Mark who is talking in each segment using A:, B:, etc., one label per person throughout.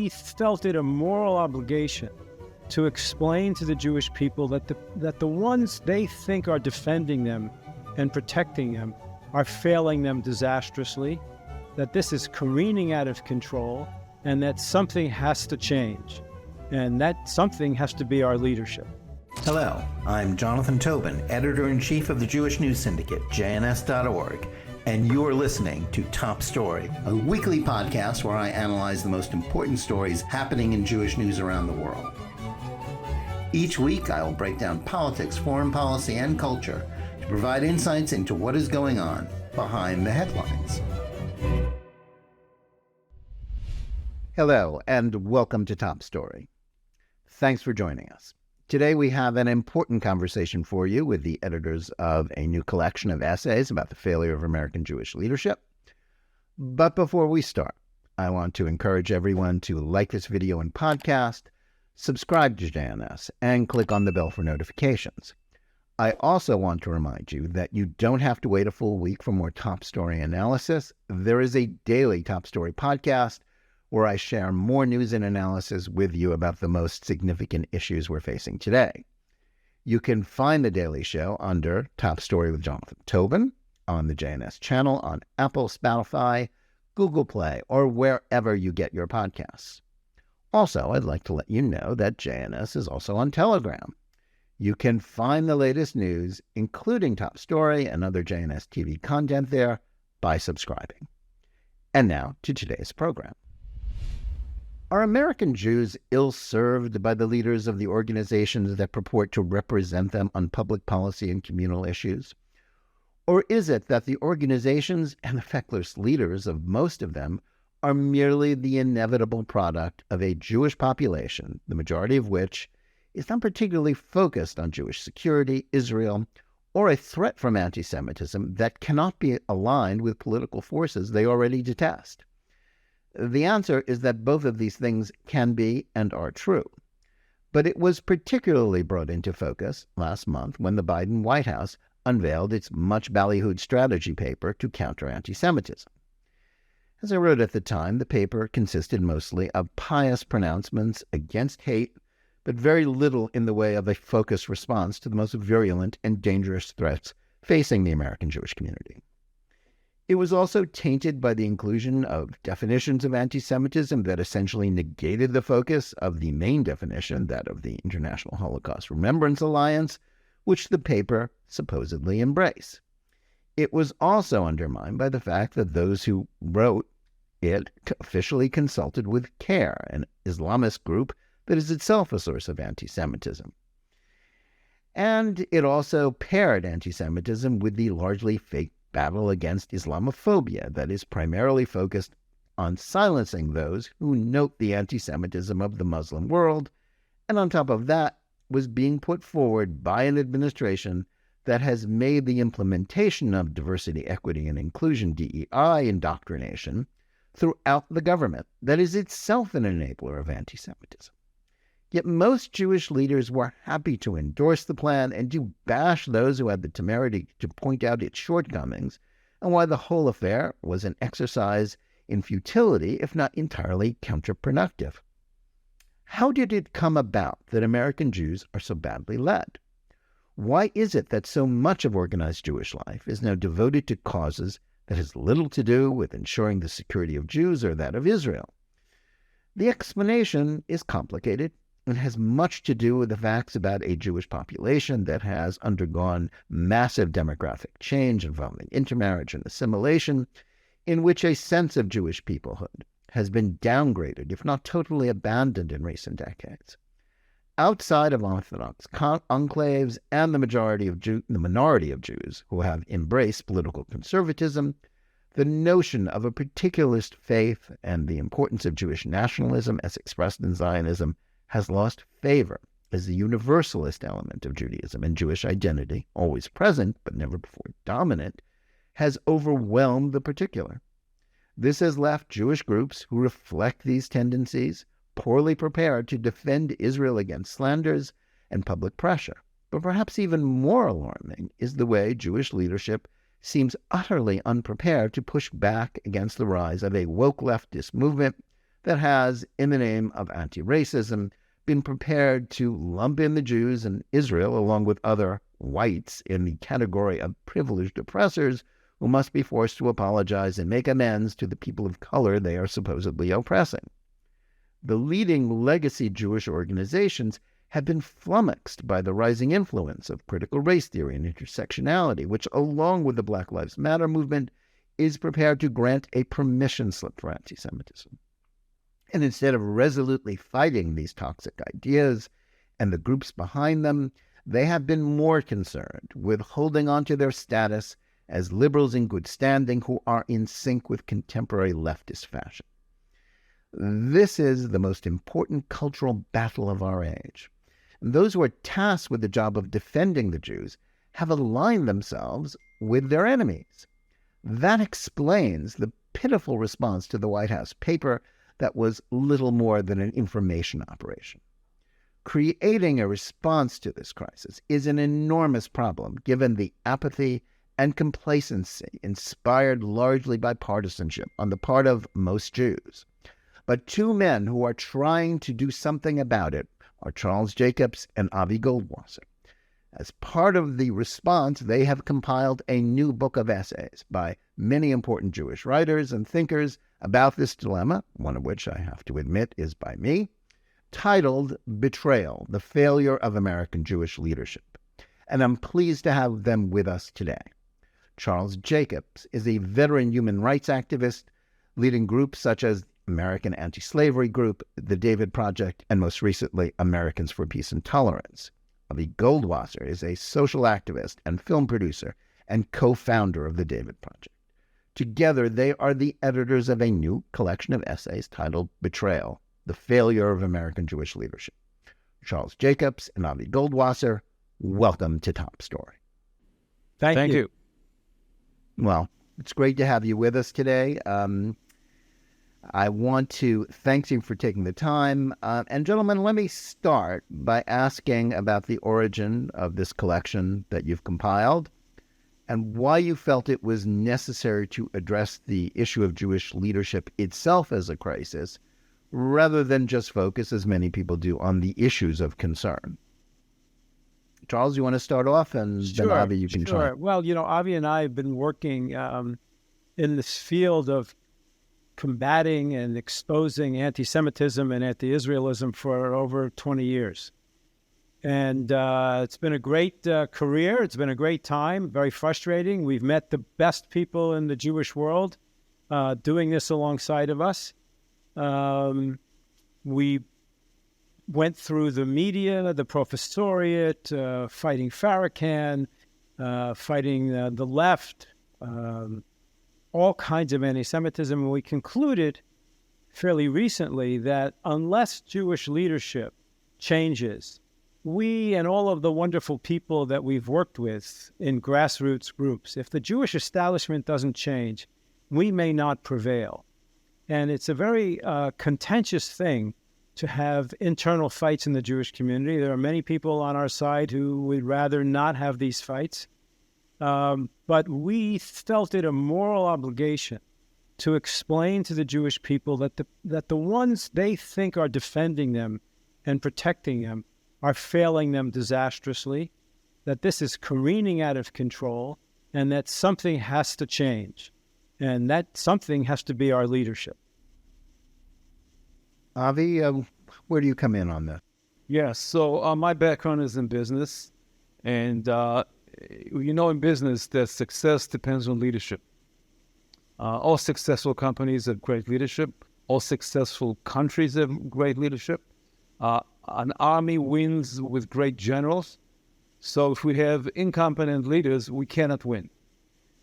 A: he felt it a moral obligation to explain to the Jewish people that the ones they think are defending them and protecting them are failing them disastrously, that this is careening out of control, and that something has to change. And that something has to be our leadership.
B: Hello, I'm Jonathan Tobin, Editor-in-Chief of the Jewish News Syndicate, JNS.org, and you're listening to Top Story, a weekly podcast where I analyze the most important stories happening in Jewish news around the world. Each week, I will break down politics, foreign policy, and culture to provide insights into what is going on behind the headlines. Hello, and welcome to Top Story. Thanks for joining us. Today we have an important conversation for you with the editors of a new collection of essays about the failure of American Jewish leadership. But before we start, I want to encourage everyone to like this video and podcast, subscribe to JNS, and click on the bell for notifications. I also want to remind you that you don't have to wait a full week for more Top Story analysis. There is a daily Top Story podcast where I share more news and analysis with you about the most significant issues we're facing today. You can find the daily show under Top Story with Jonathan Tobin on the JNS channel on Apple, Spotify, Google Play, or wherever you get your podcasts. Also, I'd like to let you know that JNS is also on Telegram. You can find the latest news, including Top Story and other JNS TV content there, by subscribing. And now to today's program. Are American Jews ill-served by the leaders of the organizations that purport to represent them on public policy and communal issues? Or is it that the organizations and the feckless leaders of most of them are merely the inevitable product of a Jewish population, the majority of which is not particularly focused on Jewish security, Israel, or a threat from antisemitism that cannot be aligned with political forces they already detest? The answer is that both of these things can be and are true. But it was particularly brought into focus last month when the Biden White House unveiled its much ballyhooed strategy paper to counter anti-Semitism. As I wrote at the time, the paper consisted mostly of pious pronouncements against hate, but very little in the way of a focused response to the most virulent and dangerous threats facing the American Jewish community. It was also tainted by the inclusion of definitions of anti-Semitism that essentially negated the focus of the main definition, that of the International Holocaust Remembrance Alliance, which the paper supposedly embraced. It was also undermined by the fact that those who wrote it officially consulted with CARE, an Islamist group that is itself a source of anti-Semitism. And it also paired anti-Semitism with the largely fake battle against Islamophobia that is primarily focused on silencing those who note the anti-Semitism of the Muslim world, and on top of that was being put forward by an administration that has made the implementation of diversity, equity, and inclusion, DEI, indoctrination throughout the government that is itself an enabler of anti-Semitism. Yet most Jewish leaders were happy to endorse the plan and to bash those who had the temerity to point out its shortcomings, and why the whole affair was an exercise in futility, if not entirely counterproductive. How did it come about that American Jews are so badly led? Why is it that so much of organized Jewish life is now devoted to causes that has little to do with ensuring the security of Jews or that of Israel? The explanation is complicated and has much to do with the facts about a Jewish population that has undergone massive demographic change involving intermarriage and assimilation, in which a sense of Jewish peoplehood has been downgraded, if not totally abandoned, in recent decades. Outside of Orthodox enclaves and the minority of Jews who have embraced political conservatism, the notion of a particularist faith and the importance of Jewish nationalism as expressed in Zionism has lost favor as the universalist element of Judaism, and Jewish identity, always present but never before dominant, has overwhelmed the particular. This has left Jewish groups who reflect these tendencies poorly prepared to defend Israel against slanders and public pressure. But perhaps even more alarming is the way Jewish leadership seems utterly unprepared to push back against the rise of a woke leftist movement that has, in the name of anti-racism, been prepared to lump in the Jews and Israel, along with other whites, in the category of privileged oppressors who must be forced to apologize and make amends to the people of color they are supposedly oppressing. The leading legacy Jewish organizations have been flummoxed by the rising influence of critical race theory and intersectionality, which, along with the Black Lives Matter movement, is prepared to grant a permission slip for anti-Semitism. And instead of resolutely fighting these toxic ideas and the groups behind them, they have been more concerned with holding on to their status as liberals in good standing who are in sync with contemporary leftist fashion. This is the most important cultural battle of our age. And those who are tasked with the job of defending the Jews have aligned themselves with their enemies. That explains the pitiful response to the White House paper that was little more than an information operation. Creating a response to this crisis is an enormous problem, given the apathy and complacency inspired largely by partisanship on the part of most Jews. But two men who are trying to do something about it are Charles Jacobs and Avi Goldwasser. As part of the response, they have compiled a new book of essays by many important Jewish writers and thinkers about this dilemma, one of which I have to admit is by me, titled Betrayal, the Failure of American Jewish Leadership. And I'm pleased to have them with us today. Charles Jacobs is a veteran human rights activist, leading groups such as American Anti-Slavery Group, the David Project, and most recently, Americans for Peace and Tolerance. Avi Goldwasser is a social activist and film producer and co-founder of the David Project. Together, they are the editors of a new collection of essays titled Betrayal, the Failure of American Jewish Leadership. Charles Jacobs and Avi Goldwasser, welcome to Top Story.
A: Thank you.
B: Well, it's great to have you with us today. I want to thank you for taking the time. And gentlemen, let me start by asking about the origin of this collection that you've compiled and why you felt it was necessary to address the issue of Jewish leadership itself as a crisis, rather than just focus, as many people do, on the issues of concern. Charles, you want to start off, and then Avi, you can try.
A: Well, Avi and I have been working in this field of combating and exposing anti-Semitism and anti-Israelism for over 20 years. And it's been a great career. It's been a great time, very frustrating. We've met the best people in the Jewish world doing this alongside of us. We went through the media, the professoriate, fighting Farrakhan, fighting the left, all kinds of anti-Semitism. And we concluded fairly recently that unless Jewish leadership changes, we and all of the wonderful people that we've worked with in grassroots groups, if the Jewish establishment doesn't change, we may not prevail. And it's a very contentious thing to have internal fights in the Jewish community. There are many people on our side who would rather not have these fights. But we felt it a moral obligation to explain to the Jewish people that the ones they think are defending them and protecting them are failing them disastrously, that this is careening out of control, and that something has to change. And that something has to be our leadership.
B: Avi, where do you come in on that?
C: Yes, so my background is in business, and in business that success depends on leadership. All successful companies have great leadership. All successful countries have great leadership. An army wins with great generals. So if we have incompetent leaders, we cannot win.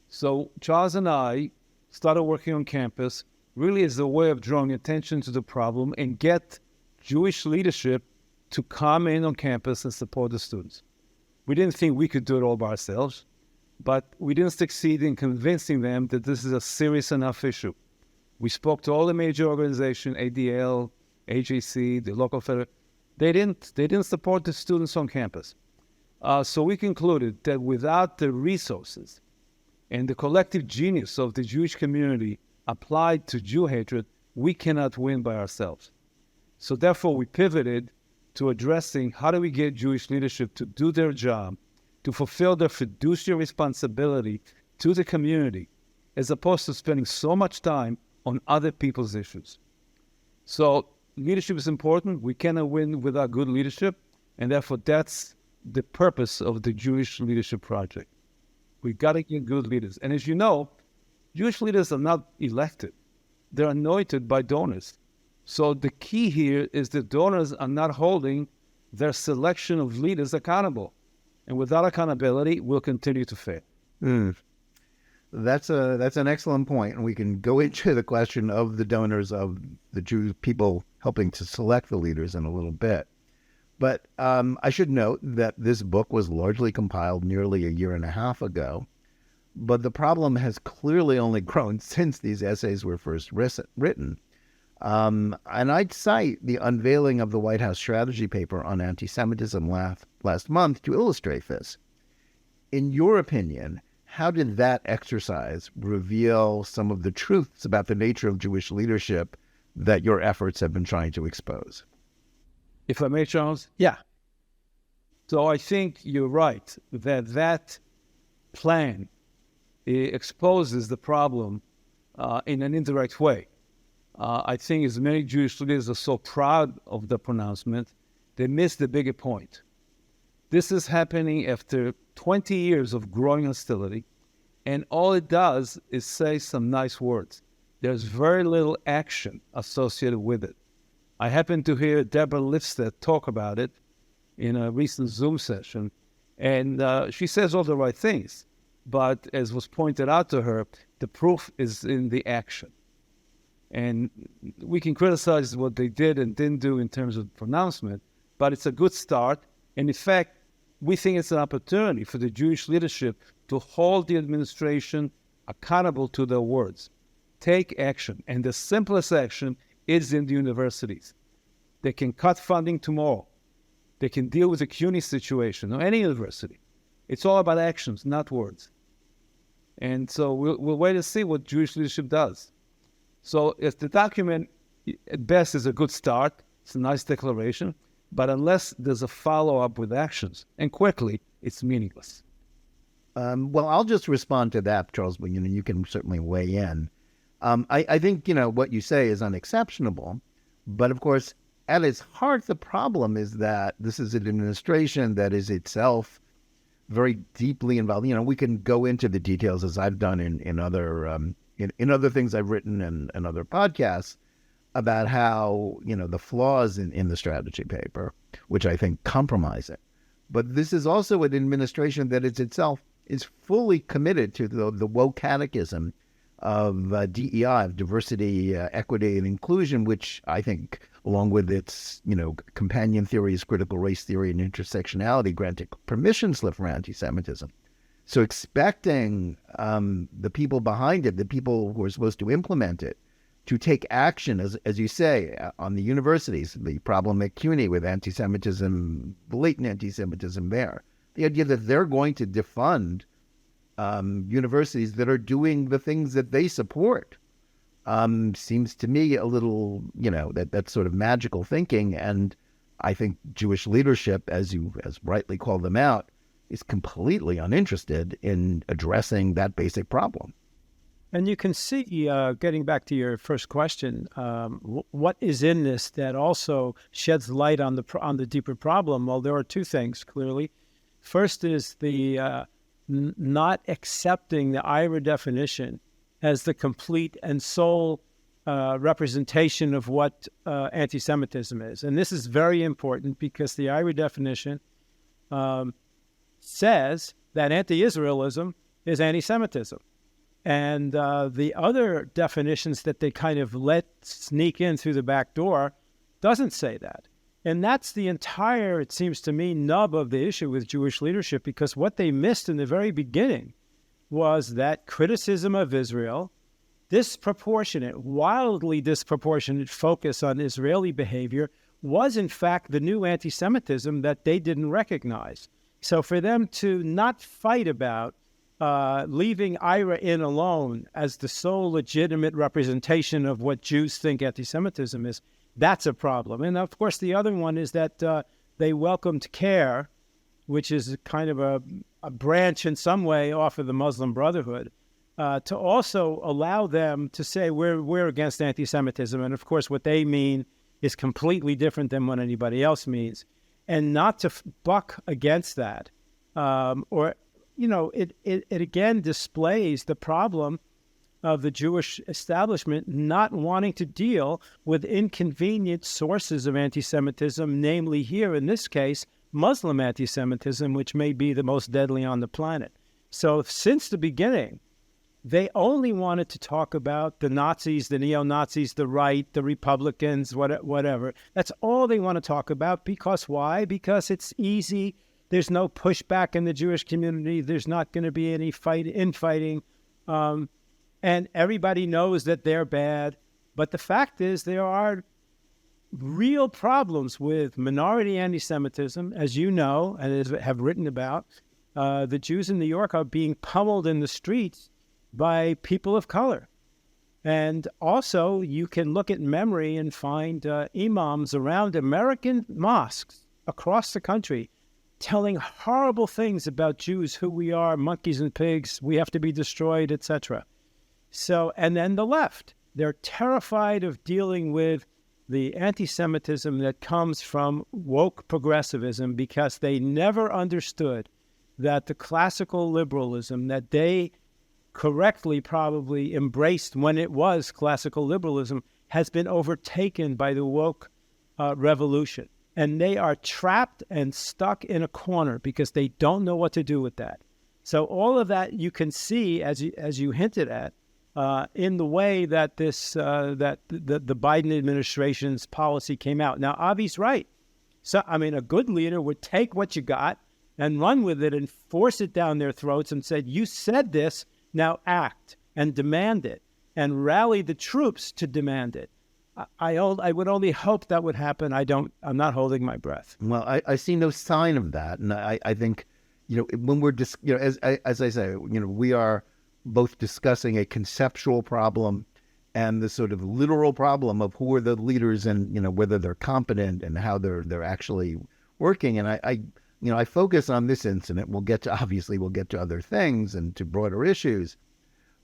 C: So Charles and I started working on campus really as a way of drawing attention to the problem and get Jewish leadership to come in on campus and support the students. We didn't think we could do it all by ourselves, but we didn't succeed in convincing them that this is a serious enough issue. We spoke to all the major organizations, ADL, AJC, the local federal. They didn't support the students on campus. So we concluded that without the resources and the collective genius of the Jewish community applied to Jew hatred, we cannot win by ourselves. So therefore, we pivoted to addressing how do we get Jewish leadership to do their job, to fulfill their fiduciary responsibility to the community, as opposed to spending so much time on other people's issues. So leadership is important. We cannot win without good leadership, and therefore that's the purpose of the Jewish Leadership Project. We got to get good leaders. And as you know, Jewish leaders are not elected. They're anointed by donors. So the key here is that donors are not holding their selection of leaders accountable. And without accountability, we'll continue to fail.
B: That's an excellent point, and we can go into the question of the donors, of the Jewish people helping to select the leaders in a little bit. But I should note that this book was largely compiled nearly a year and a half ago, but the problem has clearly only grown since these essays were first written. And I'd cite the unveiling of the White House strategy paper on anti-Semitism last month to illustrate this. In your opinion, how did that exercise reveal some of the truths about the nature of Jewish leadership that your efforts have been trying to expose?
C: If I may, Charles?
A: Yeah.
C: So I think you're right that plan exposes the problem in an indirect way. I think as many Jewish leaders are so proud of the pronouncement, they miss the bigger point. This is happening after 20 years of growing hostility, and all it does is say some nice words. There's very little action associated with it. I happened to hear Deborah Lifstead talk about it in a recent Zoom session, and she says all the right things. But as was pointed out to her, the proof is in the action. And we can criticize what they did and didn't do in terms of pronouncement, but it's a good start. And in fact, we think it's an opportunity for the Jewish leadership to hold the administration accountable to their words. Take action. And the simplest action is in the universities. They can cut funding tomorrow. They can deal with the CUNY situation or any university. It's all about actions, not words. And so we'll wait to see what Jewish leadership does. So if the document, at best, is a good start, it's a nice declaration, but unless there's a follow-up with actions, and quickly, it's meaningless.
B: Well, I'll just respond to that, Charles, but you can certainly weigh in. I think, what you say is unexceptionable, but of course, at its heart, the problem is that this is an administration that is itself very deeply involved. We can go into the details, as I've done in other things I've written and other podcasts, about how, the flaws in the strategy paper, which I think compromise it. But this is also an administration that itself is fully committed to the woke catechism of DEI, of diversity, equity, and inclusion, which I think, along with its, companion theories, critical race theory, and intersectionality, granted permission slip for anti-Semitism. So expecting the people behind it, the people who are supposed to implement it, to take action, as you say, on the universities, the problem at CUNY with anti-Semitism, blatant anti-Semitism there, the idea that they're going to defund universities that are doing the things that they support seems to me a little, that's sort of magical thinking. And I think Jewish leadership, as you rightly call them out, is completely uninterested in addressing that basic problem.
A: And you can see, getting back to your first question, what is in this that also sheds light on the deeper problem? Well, there are two things, clearly. First is the not accepting the IRA definition as the complete and sole representation of what anti-Semitism is. And this is very important because the IRA definition says that anti-Israelism is anti-Semitism. And the other definitions that they kind of let sneak in through the back door doesn't say that. And that's the entire, it seems to me, nub of the issue with Jewish leadership, because what they missed in the very beginning was that criticism of Israel, wildly disproportionate focus on Israeli behavior, was in fact the new anti-Semitism that they didn't recognize. So for them to not fight about leaving Ira in alone as the sole legitimate representation of what Jews think anti-Semitism is, that's a problem. And of course, the other one is that they welcomed CARE, which is kind of a branch in some way off of the Muslim Brotherhood, to also allow them to say we're against anti-Semitism. And of course, what they mean is completely different than what anybody else means. And not to buck against that, it again displays the problem of the Jewish establishment not wanting to deal with inconvenient sources of anti-Semitism, namely here, in this case, Muslim anti-Semitism, which may be the most deadly on the planet. So since the beginning, they only wanted to talk about the Nazis, the neo-Nazis, the right, the Republicans, whatever. That's all they want to talk about. Because why? Because it's easy. There's no pushback in the Jewish community. There's not going to be any infighting. And everybody knows that they're bad. But the fact is there are real problems with minority anti-Semitism, as you know, and as have written about. The Jews in New York are being pummeled in the streets by people of color. And also, you can look at memory and find imams around American mosques across the country telling horrible things about Jews, who we are, monkeys and pigs, we have to be destroyed, etc. So, and then the left, they're terrified of dealing with the anti-Semitism that comes from woke progressivism because they never understood that the classical liberalism that they correctly probably embraced when it was classical liberalism has been overtaken by the woke revolution. And they are trapped and stuck in a corner because they don't know what to do with that. So all of that you can see, as you hinted at, in the way that the Biden administration's policy came out. Now, Avi's right. So, I mean, a good leader would take what you got and run with it and force it down their throats and said, you said this, now act and demand it and rally the troops to demand it. I would only hope that would happen. I'm not holding my breath.
B: Well, I see no sign of that. And I think, when we're as I say, we are both discussing a conceptual problem and the sort of literal problem of who are the leaders and, whether they're competent and how they're actually working. And I focus on this incident. We'll get to other things and to broader issues.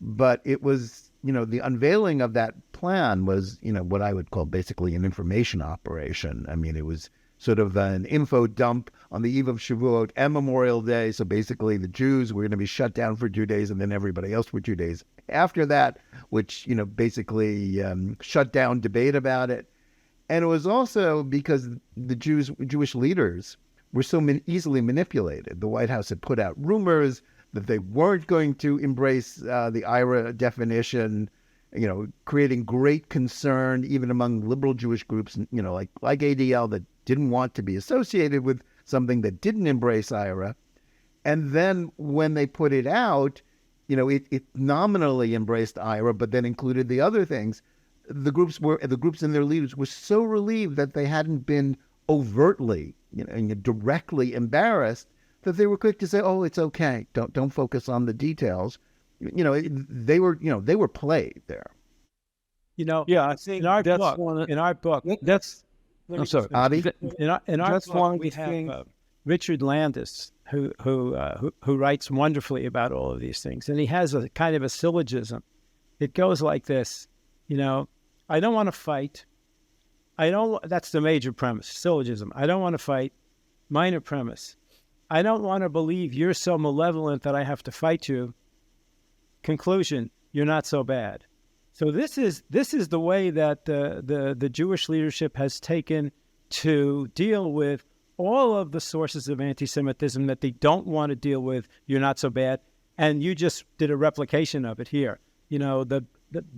B: But it was, the unveiling of that plan was, what I would call basically an information operation. I mean, it was sort of an info dump on the eve of Shavuot and Memorial Day. So basically the Jews were going to be shut down for 2 days and then everybody else for 2 days after that, which, basically shut down debate about it. And it was also because the Jewish leaders were so easily manipulated. The White House had put out rumors that they weren't going to embrace the IRA definition, creating great concern even among liberal Jewish groups, like ADL, that didn't want to be associated with something that didn't embrace IRA. And then when they put it out, it nominally embraced IRA, but then included the other things. The groups and their leaders were so relieved that they hadn't been overtly, directly embarrassed, that they were quick to say, "Oh, it's okay. Don't focus on the details." They were played there.
C: Yeah, I think
A: in our book,
C: that's. I'm sorry,
B: Avi.
A: In our book, we have Richard Landis, who writes wonderfully about all of these things, and he has a kind of a syllogism. It goes like this: I don't want to fight. That's the major premise. Syllogism. I don't want to fight. Minor premise. I don't want to believe you're so malevolent that I have to fight you. Conclusion, you're not so bad. So this is the way that the Jewish leadership has taken to deal with all of the sources of anti-Semitism that they don't want to deal with. You're not so bad. And you just did a replication of it here. The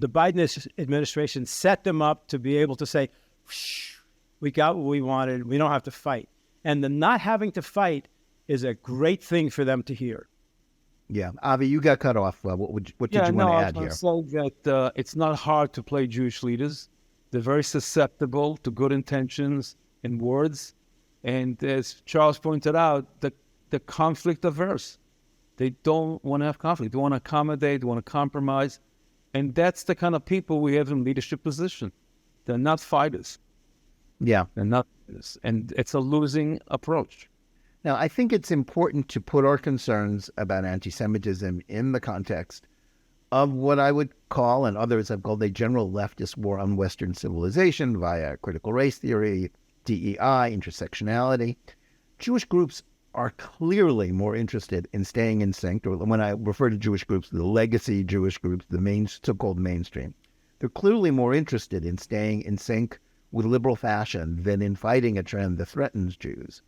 A: Biden administration set them up to be able to say, we got what we wanted. We don't have to fight. And the not having to fight is a great thing for them to hear.
B: Yeah. Avi, you got cut off. What did you want to add here?
C: I was that it's not hard to play Jewish leaders. They're very susceptible to good intentions and words. And as Charles pointed out, the conflict averse. They don't want to have conflict. They want to accommodate, they want to compromise. And that's the kind of people we have in leadership position. They're not fighters.
B: Yeah.
C: They're not fighters. And it's a losing approach.
B: Now, I think it's important to put our concerns about anti-Semitism in the context of what I would call, and others have called, a general leftist war on Western civilization via critical race theory, DEI, intersectionality. Jewish groups are clearly more interested in staying in sync, or when I refer to Jewish groups, the legacy Jewish groups, the so-called mainstream. They're clearly more interested in staying in sync with liberal fashion than in fighting a trend that threatens Jews.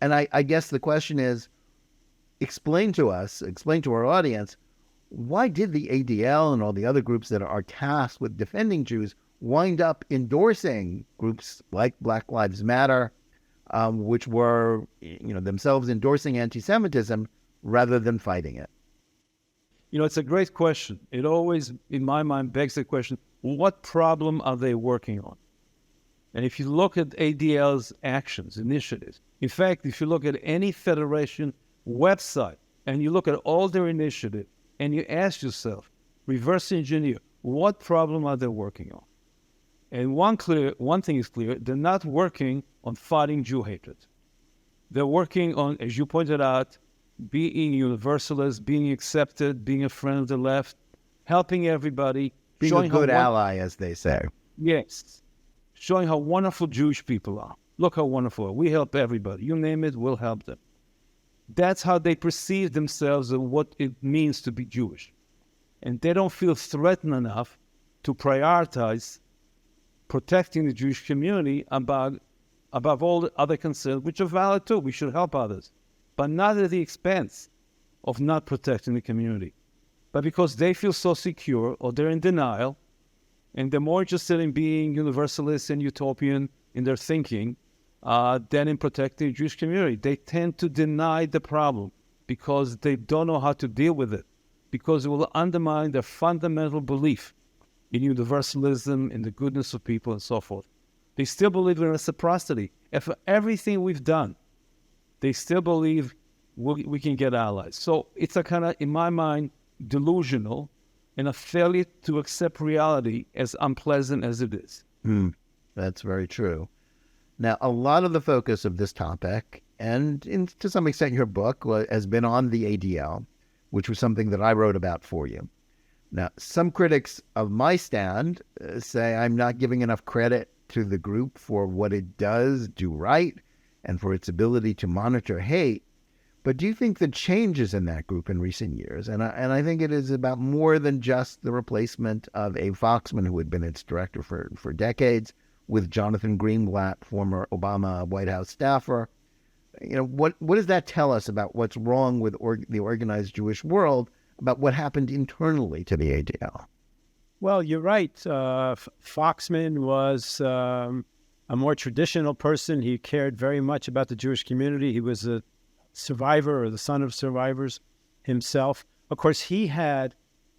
B: And I guess the question is, explain to our audience, why did the ADL and all the other groups that are tasked with defending Jews wind up endorsing groups like Black Lives Matter, which were, themselves endorsing anti-Semitism rather than fighting it?
C: It's a great question. It always, in my mind, begs the question, what problem are they working on? And if you look at ADL's actions, initiatives, in fact, if you look at any federation website and you look at all their initiatives and you ask yourself, reverse engineer, what problem are they working on? And one thing is clear, they're not working on fighting Jew hatred. They're working on, as you pointed out, being universalist, being accepted, being a friend of the left, helping everybody.
B: Being a good ally, as they say.
C: Yes. Showing how wonderful Jewish people are. Look how wonderful. We help everybody. You name it, we'll help them. That's how they perceive themselves and what it means to be Jewish. And they don't feel threatened enough to prioritize protecting the Jewish community above all the other concerns, which are valid too. We should help others, but not at the expense of not protecting the community. But because they feel so secure, or they're in denial, and they're more interested in being universalist and utopian in their thinking than in protecting the Jewish community. They tend to deny the problem because they don't know how to deal with it, because it will undermine their fundamental belief in universalism, in the goodness of people, and so forth. They still believe in reciprocity. And for everything we've done, they still believe we can get allies. So it's a kind of, in my mind, delusional and a failure to accept reality, as unpleasant as it is.
B: That's very true. Now, a lot of the focus of this topic, and to some extent your book, has been on the ADL, which was something that I wrote about for you. Now, some critics of my stand say I'm not giving enough credit to the group for what it does do right and for its ability to monitor hate. But do you think the changes in that group in recent years, and I think it is about more than just the replacement of Abe Foxman, who had been its director for decades, with Jonathan Greenblatt, former Obama White House staffer, what does that tell us about what's wrong with the organized Jewish world, about what happened internally to the ADL?
A: Well, you're right. Foxman was a more traditional person. He cared very much about the Jewish community. He was a survivor, or the son of survivors himself. Of course, he had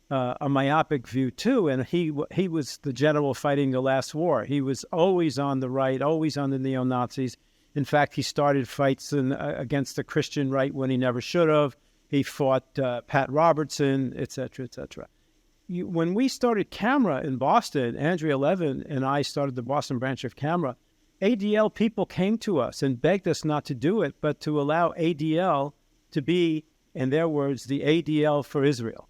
A: a myopic view too, and he was the general fighting the last war. He was always on the right, always on the neo-Nazis. In fact, he started fights against the Christian right when he never should have. He fought Pat Robertson, et cetera, et cetera. When we started Camera in Boston, Andrea Levin and I started the Boston branch of Camera, ADL people came to us and begged us not to do it, but to allow ADL to be, in their words, the ADL for Israel.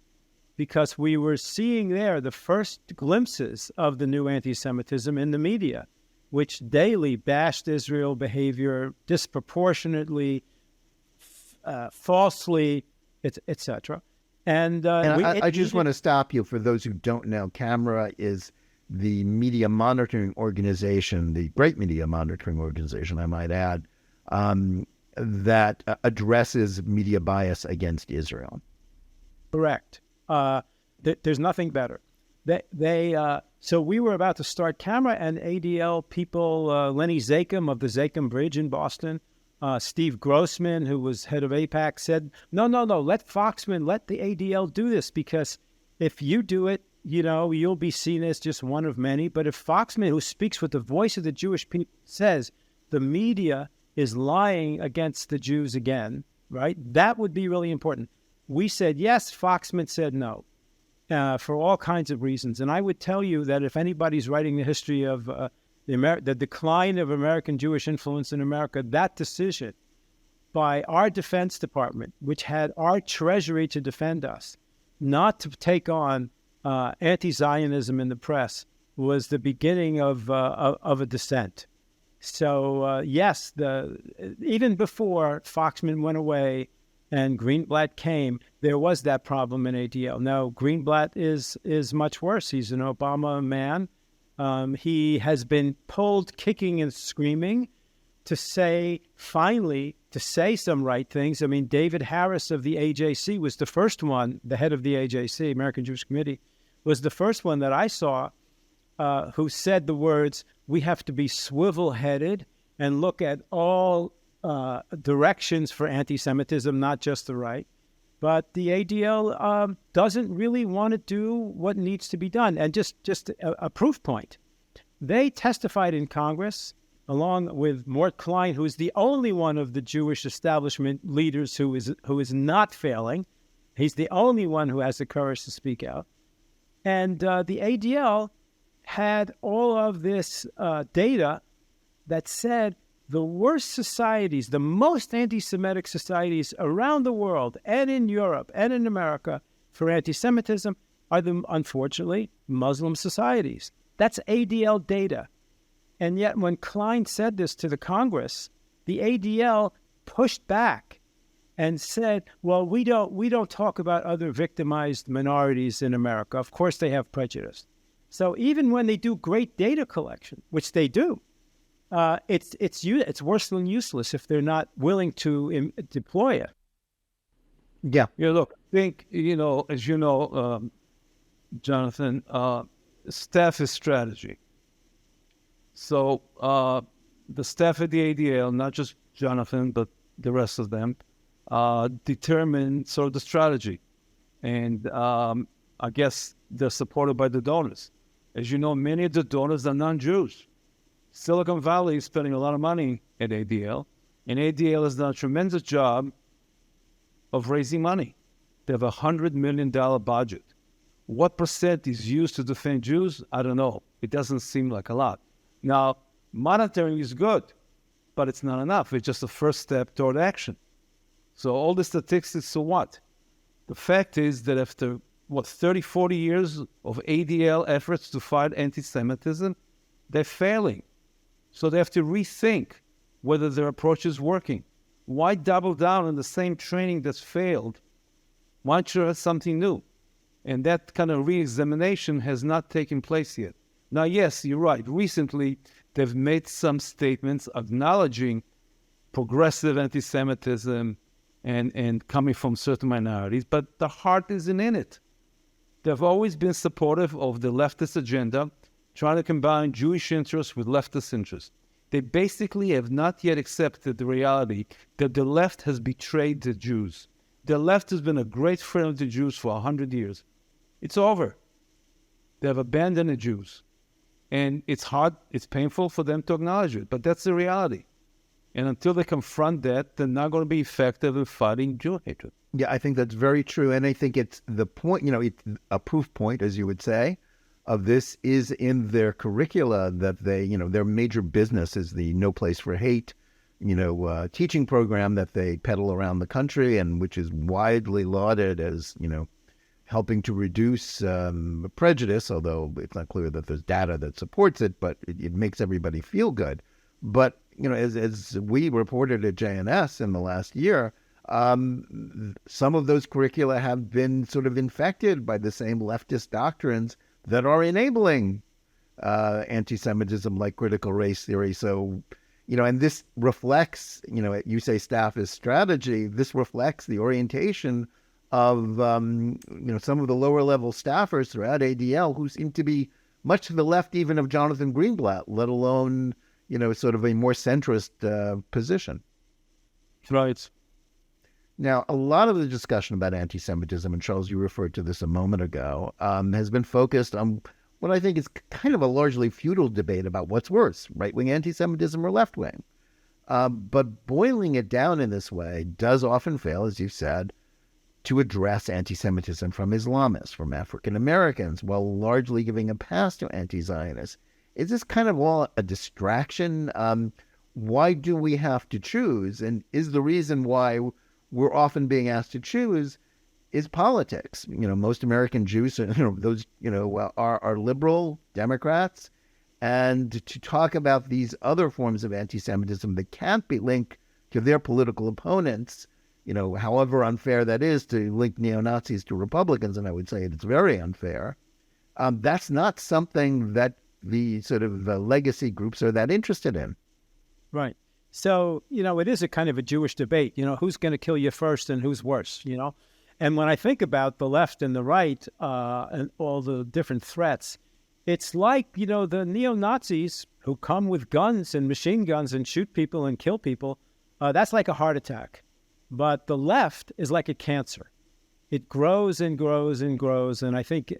A: Because we were seeing there the first glimpses of the new anti-Semitism in the media, which daily bashed Israel behavior disproportionately, falsely, etc. And
B: I just want to stop you. For those who don't know, Camera is the media monitoring organization, the great media monitoring organization, I might add, that addresses media bias against Israel.
A: Correct. There's nothing better. So we were about to start Camera, and ADL people, Lenny Zakim of the Zakim Bridge in Boston, Steve Grossman, who was head of AIPAC, said, no, let Foxman, let the ADL do this, because if you do it, you'll be seen as just one of many. But if Foxman, who speaks with the voice of the Jewish people, says the media is lying against the Jews again, right, that would be really important. We said yes, Foxman said no, for all kinds of reasons. And I would tell you that if anybody's writing the history of the decline of American Jewish influence in America, that decision by our Defense Department, which had our Treasury to defend us, not to take on anti-Zionism in the press, was the beginning of a descent. So yes, even before Foxman went away and Greenblatt came, there was that problem in ADL. Now, Greenblatt is much worse. He's an Obama man. He has been pulled kicking and screaming to say some right things. I mean, David Harris of the AJC was the first one, the head of the AJC, American Jewish Committee, was the first one that I saw who said the words, "We have to be swivel-headed and look at all directions for anti-Semitism, not just the right." But the ADL doesn't really want to do what needs to be done. And just a proof point, they testified in Congress along with Mort Klein, who is the only one of the Jewish establishment leaders who is not failing. He's the only one who has the courage to speak out. And the ADL had all of this data that said the worst societies, the most anti-Semitic societies around the world and in Europe and in America for anti-Semitism are unfortunately, Muslim societies. That's ADL data. And yet when Klein said this to the Congress, the ADL pushed back and said, well, we don't talk about other victimized minorities in America. Of course they have prejudice. So even when they do great data collection, which they do, it's worse than useless if they're not willing to deploy it.
B: Yeah.
C: Yeah, look, I think, as you know, Jonathan, staff is strategy. So the staff at the ADL, not just Jonathan, but the rest of them, determine sort of the strategy. And I guess they're supported by the donors. As you know, many of the donors are non-Jews. Silicon Valley is spending a lot of money at ADL, and ADL has done a tremendous job of raising money. They have a $100 million budget. What percent is used to defend Jews? I don't know. It doesn't seem like a lot. Now, monitoring is good, but it's not enough. It's just a first step toward action. So all the statistics, so what? The fact is that after, 30, 40 years of ADL efforts to fight anti-Semitism, they're failing. So they have to rethink whether their approach is working. Why double down on the same training that's failed? Why try something new? And that kind of re-examination has not taken place yet. Now, yes, you're right. Recently, they've made some statements acknowledging progressive anti-Semitism and coming from certain minorities, but the heart isn't in it. They've always been supportive of the leftist agenda, trying to combine Jewish interests with leftist interests. They basically have not yet accepted the reality that the left has betrayed the Jews. The left has been a great friend of the Jews for 100 years. It's over. They have abandoned the Jews. And it's hard, it's painful for them to acknowledge it, but that's the reality. And until they confront that, they're not going to be effective in fighting Jew hatred.
B: Yeah, I think that's very true. And I think it's the point, it's a proof point, as you would say, of this is in their curricula that they, their major business is the No Place for Hate, teaching program that they peddle around the country and which is widely lauded as, helping to reduce prejudice, although it's not clear that there's data that supports it, but it makes everybody feel good. But, as we reported at JNS in the last year, some of those curricula have been sort of infected by the same leftist doctrines that are enabling anti-Semitism, like critical race theory. So, and this reflects, you say staff is strategy. This reflects the orientation of, some of the lower level staffers throughout ADL who seem to be much to the left even of Jonathan Greenblatt, let alone, sort of a more centrist position.
C: Right.
B: Now, a lot of the discussion about anti-Semitism, and Charles, you referred to this a moment ago, has been focused on what I think is kind of a largely futile debate about what's worse, right-wing anti-Semitism or left-wing. But boiling it down in this way does often fail, as you said, to address anti-Semitism from Islamists, from African Americans, while largely giving a pass to anti-Zionists. Is this kind of all a distraction? Why do we have to choose? And is the reason why we're often being asked to choose is politics? Most American Jews, are liberal Democrats, and to talk about these other forms of anti-Semitism that can't be linked to their political opponents, however unfair that is to link neo-Nazis to Republicans, and I would say it's very unfair, that's not something that the sort of legacy groups are that interested in.
A: Right. So, it is a kind of a Jewish debate, who's going to kill you first and who's worse, And when I think about the left and the right and all the different threats, it's like, the neo-Nazis who come with guns and machine guns and shoot people and kill people, that's like a heart attack. But the left is like a cancer. It grows and grows and grows, and I think,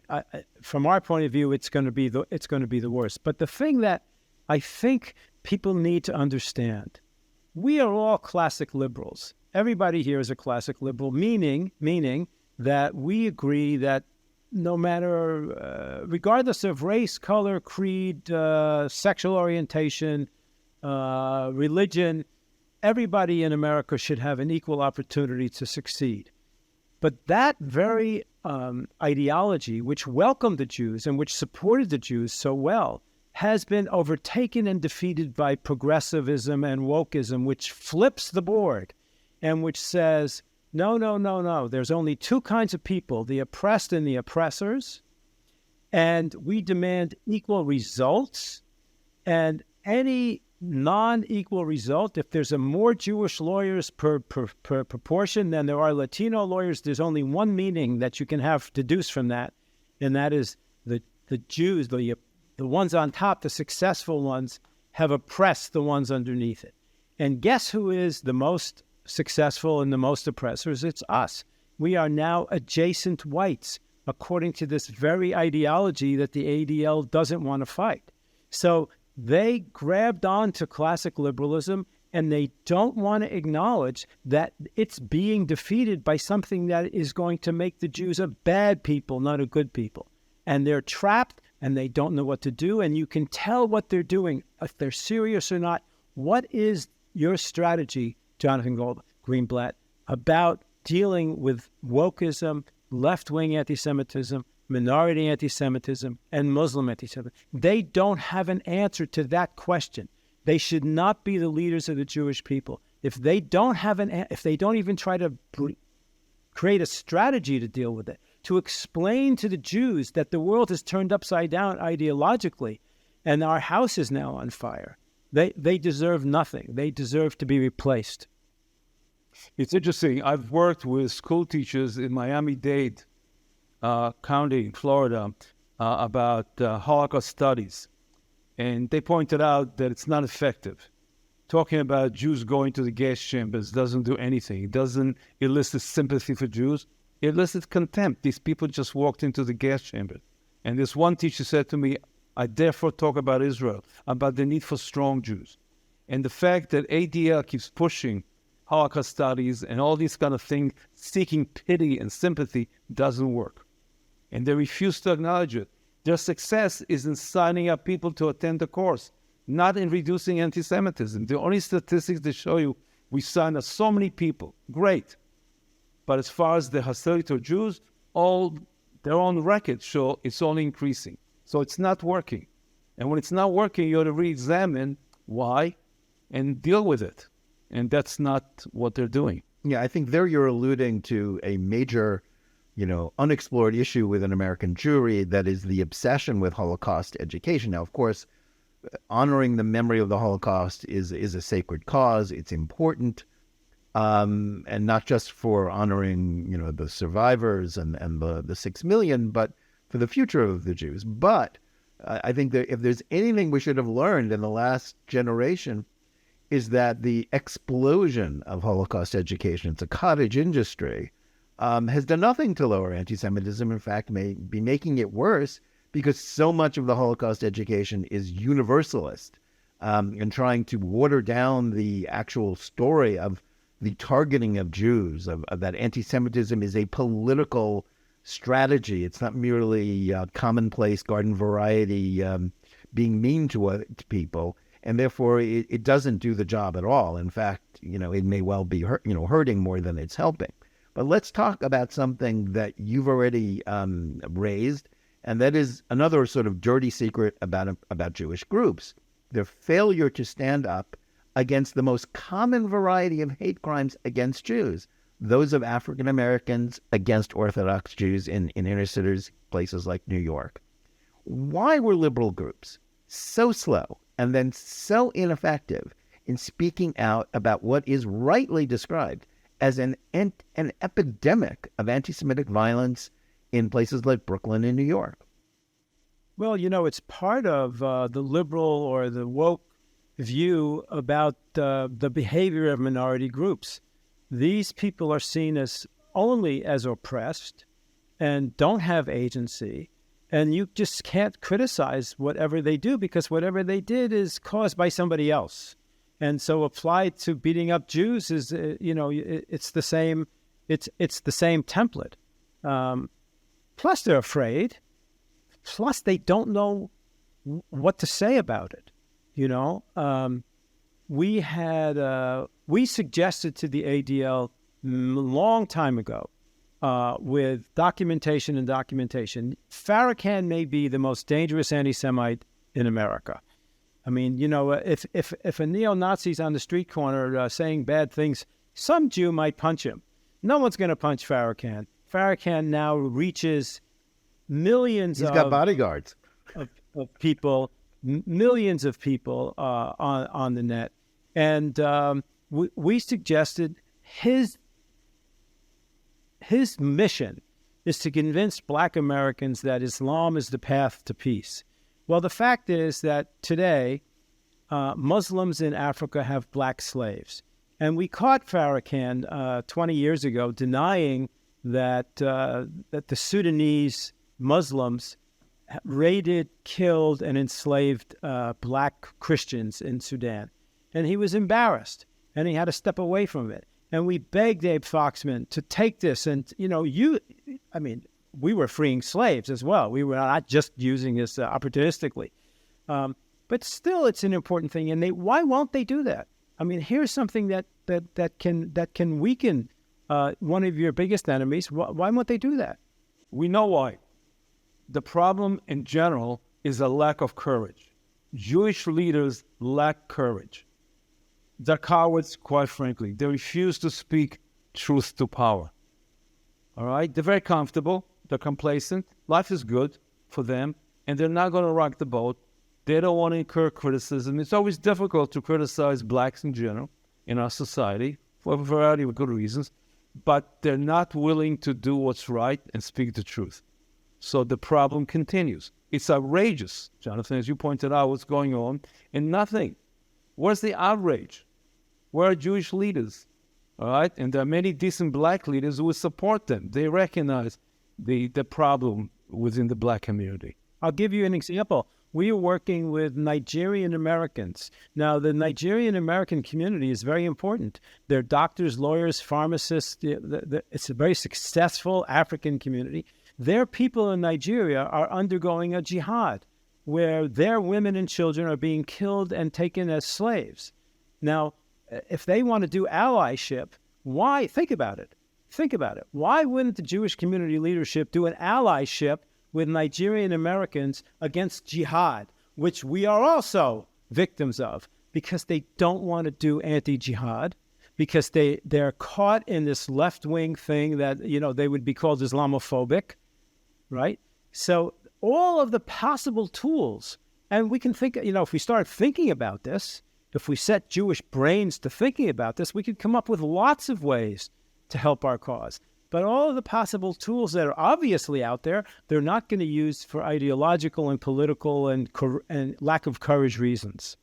A: from our point of view, it's going to be the worst. But the thing that I think people need to understand, we are all classic liberals. Everybody here is a classic liberal, meaning that we agree that no matter, regardless of race, color, creed, sexual orientation, religion, everybody in America should have an equal opportunity to succeed. But that very ideology, which welcomed the Jews and which supported the Jews so well, has been overtaken and defeated by progressivism and wokeism, which flips the board and which says, no. There's only two kinds of people, the oppressed and the oppressors, and we demand equal results. And any non-equal result, if there's a more Jewish lawyers per proportion than there are Latino lawyers, there's only one meaning that you can have deduced from that, and that is the Jews, the ones on top, the successful ones, have oppressed the ones underneath it. And guess who is the most successful and the most oppressors? It's us. We are now adjacent whites, according to this very ideology that the ADL doesn't want to fight. So they grabbed on to classic liberalism, and they don't want to acknowledge that it's being defeated by something that is going to make the Jews a bad people, not a good people. And they're trapped, and they don't know what to do, and you can tell what they're doing, if they're serious or not. What is your strategy, Jonathan Greenblatt, about dealing with wokeism, left-wing anti-Semitism, minority anti-Semitism, and Muslim anti-Semitism? They don't have an answer to that question. They should not be the leaders of the Jewish people. If they don't even try to create a strategy to deal with it, to explain to the Jews that the world has turned upside down ideologically and our house is now on fire, they deserve nothing. They deserve to be replaced.
C: It's interesting. I've worked with school teachers in Miami-Dade County, Florida, about Holocaust studies. And they pointed out that it's not effective. Talking about Jews going to the gas chambers doesn't do anything. It doesn't elicit sympathy for Jews. It elicits contempt. These people just walked into the gas chamber. And this one teacher said to me, I therefore talk about Israel, about the need for strong Jews. And the fact that ADL keeps pushing Holocaust studies and all these kind of things, seeking pity and sympathy, doesn't work. And they refuse to acknowledge it. Their success is in signing up people to attend the course, not in reducing anti-Semitism. The only statistics that show you we signed up so many people, great. But as far as the hostility to Jews, all their own records show it's only increasing. So it's not working. And when it's not working, you ought to re-examine why and deal with it. And that's not what they're doing.
B: Yeah, I think there you're alluding to a major, unexplored issue within American Jewry, that is the obsession with Holocaust education. Now, of course, honoring the memory of the Holocaust is a sacred cause. It's important, and not just for honoring, the survivors and the 6 million, but for the future of the Jews. But I think that if there's anything we should have learned in the last generation, is that the explosion of Holocaust education, it's a cottage industry, has done nothing to lower anti-Semitism. In fact, may be making it worse, because so much of the Holocaust education is universalist and trying to water down the actual story of the targeting of Jews, of that anti-Semitism is a political strategy. It's not merely commonplace garden variety being mean to people, and therefore it doesn't do the job at all. In fact, it may well be hurting more than it's helping. But let's talk about something that you've already raised, and that is another sort of dirty secret about Jewish groups: their failure to stand up against the most common variety of hate crimes against Jews, those of African Americans against Orthodox Jews in inner cities, places like New York. Why were liberal groups so slow and then so ineffective in speaking out about what is rightly described as an epidemic of anti-Semitic violence in places like Brooklyn and New York?
A: Well, it's part of the liberal or the woke view about the behavior of minority groups. These people are seen only as oppressed and don't have agency, and you just can't criticize whatever they do because whatever they did is caused by somebody else. And so applied to beating up Jews is, it's the same. It's the same template. Plus, they're afraid. Plus, they don't know what to say about it. We suggested to the ADL a long time ago with documentation. Farrakhan may be the most dangerous anti-Semite in America. I mean, if a neo-Nazi's on the street corner saying bad things, some Jew might punch him. No one's going to punch Farrakhan. Farrakhan now reaches millions
B: He's got bodyguards.
A: of people, millions of people on the net. And we suggested his mission is to convince Black Americans that Islam is the path to peace. Well, the fact is that today, Muslims in Africa have Black slaves. And we caught Farrakhan 20 years ago denying that the Sudanese Muslims raided, killed, and enslaved Black Christians in Sudan. And he was embarrassed, and he had to step away from it. And we begged Abe Foxman to take this. And, we were freeing slaves as well. We were not just using this opportunistically. But still, it's an important thing. And why won't they do that? I mean, here's something that can weaken one of your biggest enemies. Why won't they do that?
C: We know why. The problem in general is a lack of courage. Jewish leaders lack courage. They're cowards, quite frankly. They refuse to speak truth to power. All right? They're very comfortable. They're complacent. Life is good for them, and they're not going to rock the boat. They don't want to incur criticism. It's always difficult to criticize blacks in general in our society for a variety of good reasons, but they're not willing to do what's right and speak the truth. So the problem continues. It's outrageous, Jonathan, as you pointed out, what's going on, and nothing. Where's the outrage? Where are Jewish leaders? All right? And there are many decent Black leaders who would support them. They recognize the problem within the Black community.
A: I'll give you an example. We are working with Nigerian Americans. Now, the Nigerian American community is very important. They're doctors, lawyers, pharmacists. It's a very successful African community. Their people in Nigeria are undergoing a jihad where their women and children are being killed and taken as slaves. Now, if they want to do allyship, why? Think about it. Why wouldn't the Jewish community leadership do an allyship with Nigerian Americans against jihad, which we are also victims of? Because they don't want to do anti-jihad, because they're caught in this left-wing thing that, they would be called Islamophobic, right? So all of the possible tools, and we can think, if we start thinking about this, if we set Jewish brains to thinking about this, we could come up with lots of ways to help our cause. But all of the possible tools that are obviously out there, they're not going to use for ideological and political and lack of courage reasons.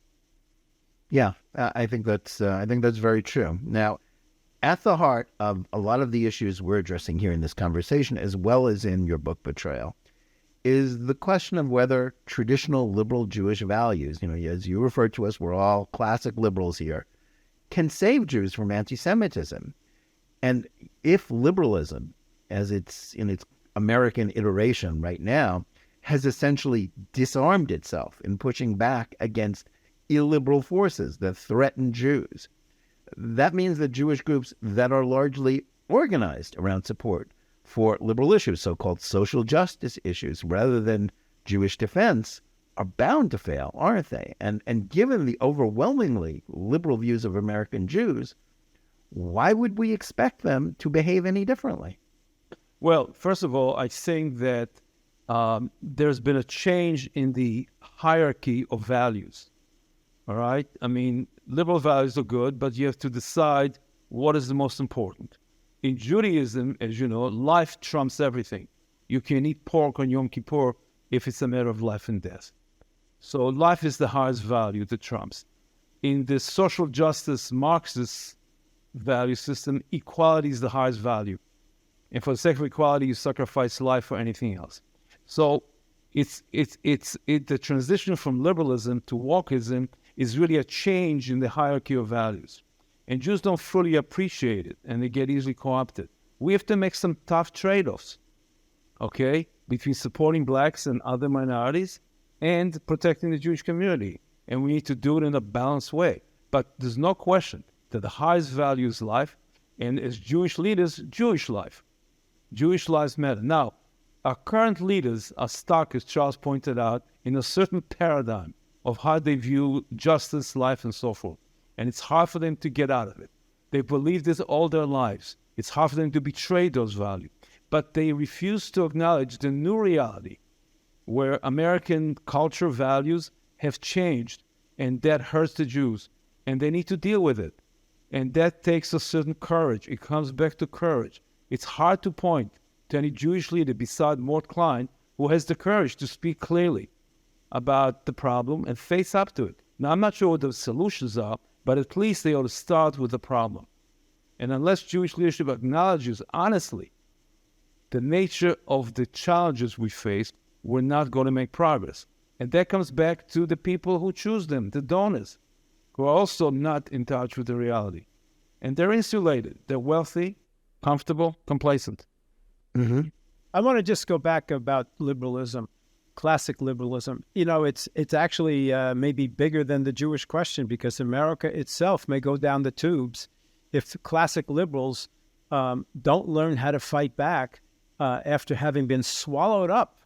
B: Yeah, I think that's very true. Now, at the heart of a lot of the issues we're addressing here in this conversation, as well as in your book Betrayal, is the question of whether traditional liberal Jewish values, as you refer to us, we're all classic liberals here, can save Jews from anti-Semitism. And if liberalism, as it's in its American iteration right now, has essentially disarmed itself in pushing back against illiberal forces that threaten Jews, that means that Jewish groups that are largely organized around support for liberal issues, so-called social justice issues, rather than Jewish defense, are bound to fail, aren't they? And given the overwhelmingly liberal views of American Jews, why would we expect them to behave any differently?
C: Well, first of all, I think that there's been a change in the hierarchy of values. All right? I mean, liberal values are good, but you have to decide what is the most important. In Judaism, as you know, life trumps everything. You can eat pork on Yom Kippur if it's a matter of life and death. So life is the highest value that trumps. In the social justice Marxist value system, equality is the highest value. And for the sake of equality, you sacrifice life for anything else. So the transition from liberalism to wokeism is really a change in the hierarchy of values. And Jews don't fully appreciate it, and they get easily co-opted. We have to make some tough trade-offs, okay, between supporting blacks and other minorities and protecting the Jewish community. And we need to do it in a balanced way. But there's no question that the highest value is life, and as Jewish leaders, Jewish life. Jewish lives matter. Now, our current leaders are stuck, as Charles pointed out, in a certain paradigm of how they view justice, life, and so forth. And it's hard for them to get out of it. They believe this all their lives. It's hard for them to betray those values. But they refuse to acknowledge the new reality where American culture values have changed, and that hurts the Jews. And they need to deal with it. And that takes a certain courage. It comes back to courage. It's hard to point to any Jewish leader beside Mort Klein who has the courage to speak clearly about the problem and face up to it. Now, I'm not sure what the solutions are, but at least they ought to start with the problem. And unless Jewish leadership acknowledges honestly the nature of the challenges we face, we're not going to make progress. And that comes back to the people who choose them, the donors, who are also not in touch with the reality. And they're insulated. They're wealthy, comfortable, complacent.
B: Mm-hmm.
A: I want to just go back about liberalism, classic liberalism. You know, it's actually maybe bigger than the Jewish question, because America itself may go down the tubes if classic liberals don't learn how to fight back after having been swallowed up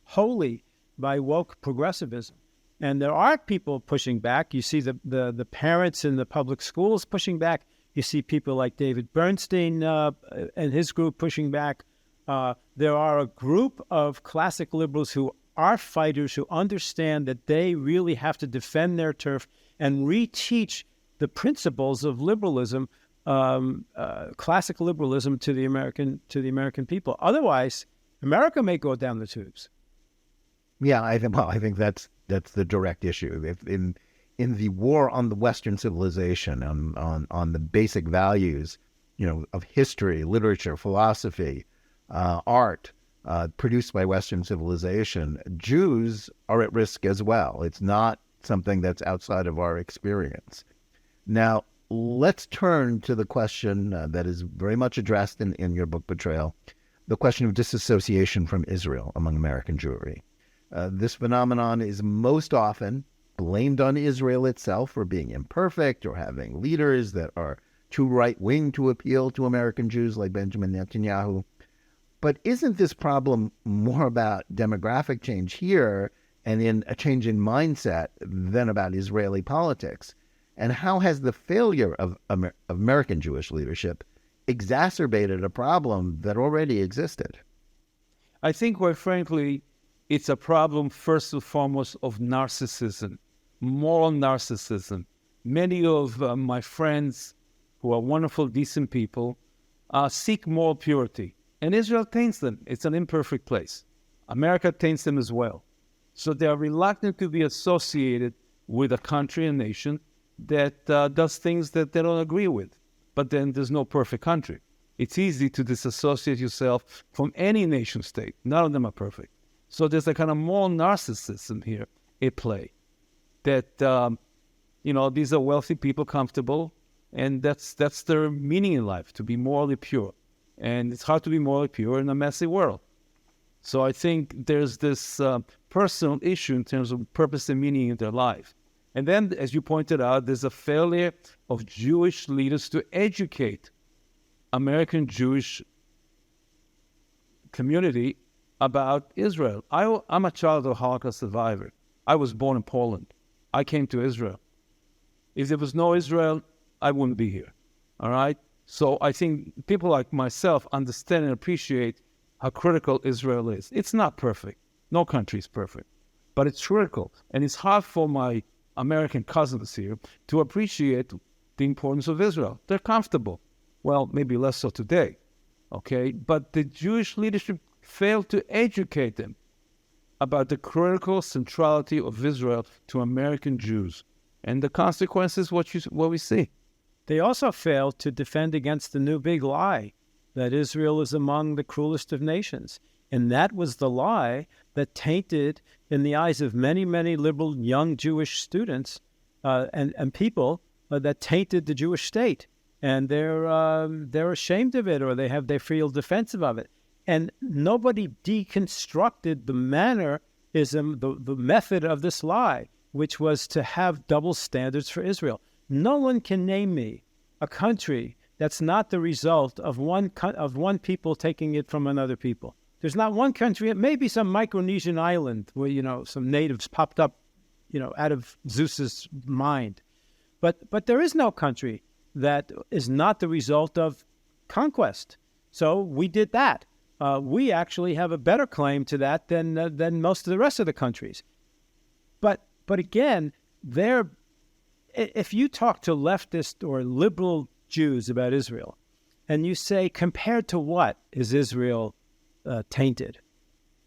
A: wholly by woke progressivism. And there are people pushing back. You see the parents in the public schools pushing back. You see people like David Bernstein and his group pushing back. There are a group of classic liberals who are fighters, who understand that they really have to defend their turf and reteach the principles of liberalism, classic liberalism, to the American people. Otherwise, America may go down the tubes.
B: Yeah, I think that's the direct issue. If in the war on the Western civilization, on the basic values, of history, literature, philosophy, art produced by Western civilization, Jews are at risk as well. It's not something that's outside of our experience. Now, let's turn to the question that is very much addressed in your book, Betrayal, the question of disassociation from Israel among American Jewry. This phenomenon is most often blamed on Israel itself for being imperfect or having leaders that are too right-wing to appeal to American Jews like Benjamin Netanyahu. But isn't this problem more about demographic change here and in a change in mindset than about Israeli politics? And how has the failure of American Jewish leadership exacerbated a problem that already existed?
C: I think, quite frankly, it's a problem, first and foremost, of narcissism, moral narcissism. Many of my friends, who are wonderful, decent people, seek moral purity. And Israel taints them. It's an imperfect place. America taints them as well. So they are reluctant to be associated with a country and nation that does things that they don't agree with. But then there's no perfect country. It's easy to disassociate yourself from any nation state. None of them are perfect. So there's a kind of moral narcissism here at play. That, these are wealthy people, comfortable, And that's their meaning in life, to be morally pure. And it's hard to be morally pure in a messy world. So I think there's this personal issue in terms of purpose and meaning in their life. And then, as you pointed out, there's a failure of Jewish leaders to educate American Jewish community about Israel. I'm a child of a Holocaust survivor. I was born in Poland. I came to Israel. If there was no Israel, I wouldn't be here. All right? So I think people like myself understand and appreciate how critical Israel is. It's not perfect. No country is perfect. But it's critical. And it's hard for my American cousins here to appreciate the importance of Israel. They're comfortable. Well, maybe less so today. Okay? But the Jewish leadership failed to educate them about the critical centrality of Israel to American Jews. And the consequences, what we see.
A: They also failed to defend against the new big lie that Israel is among the cruelest of nations. And that was the lie that tainted, in the eyes of many, many liberal young Jewish students and people, that tainted the Jewish state. And they're ashamed of it, or they feel defensive of it. And nobody deconstructed the mannerism, the method of this lie, which was to have double standards for Israel. No one can name me a country that's not the result of one people taking it from another people. There's not one country, maybe some Micronesian island where, some natives popped up, out of Zeus's mind. But there is no country that is not the result of conquest. So we did that. We actually have a better claim to that than most of the rest of the countries. But again, if you talk to leftist or liberal Jews about Israel, and you say, compared to what is Israel tainted?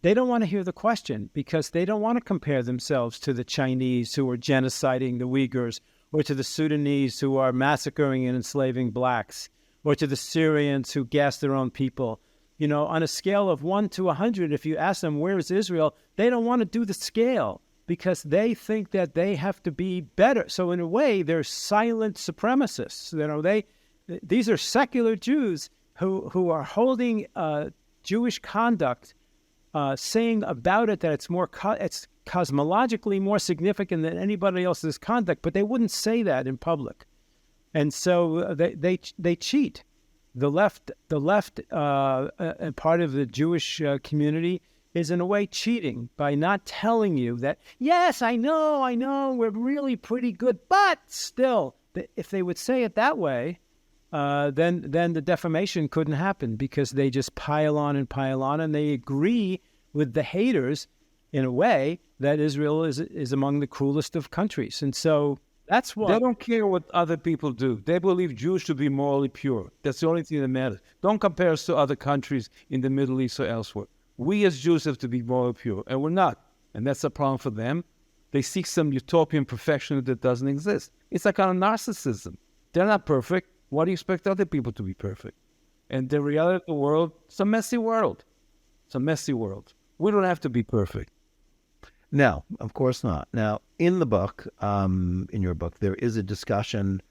A: They don't want to hear the question, because they don't want to compare themselves to the Chinese who are genociding the Uyghurs, or to the Sudanese who are massacring and enslaving blacks, or to the Syrians who gas their own people. On a scale of 1 to 100, if you ask them, where is Israel? They don't want to do the scale, because they think that they have to be better. So in a way, they're silent supremacists. These are secular Jews who are holding Jewish conduct, saying about it that it's it's cosmologically more significant than anybody else's conduct, but they wouldn't say that in public. And so they cheat. The left part of the Jewish community is in a way cheating by not telling you that, yes, I know, we're really pretty good, but still, if they would say it that way, then the defamation couldn't happen, because they just pile on, and they agree with the haters in a way that Israel is among the cruelest of countries. And so that's what...
C: They don't care what other people do. They believe Jews should be morally pure. That's the only thing that matters. Don't compare us to other countries in the Middle East or elsewhere. We as Jews have to be morally pure, and we're not. And that's a problem for them. They seek some utopian perfection that doesn't exist. It's a kind of narcissism. They're not perfect. Why do you expect other people to be perfect? And the reality of the world, it's a messy world. It's a messy world. We don't have to be perfect.
B: No, of course not. Now, in the book, in your book, there is a discussion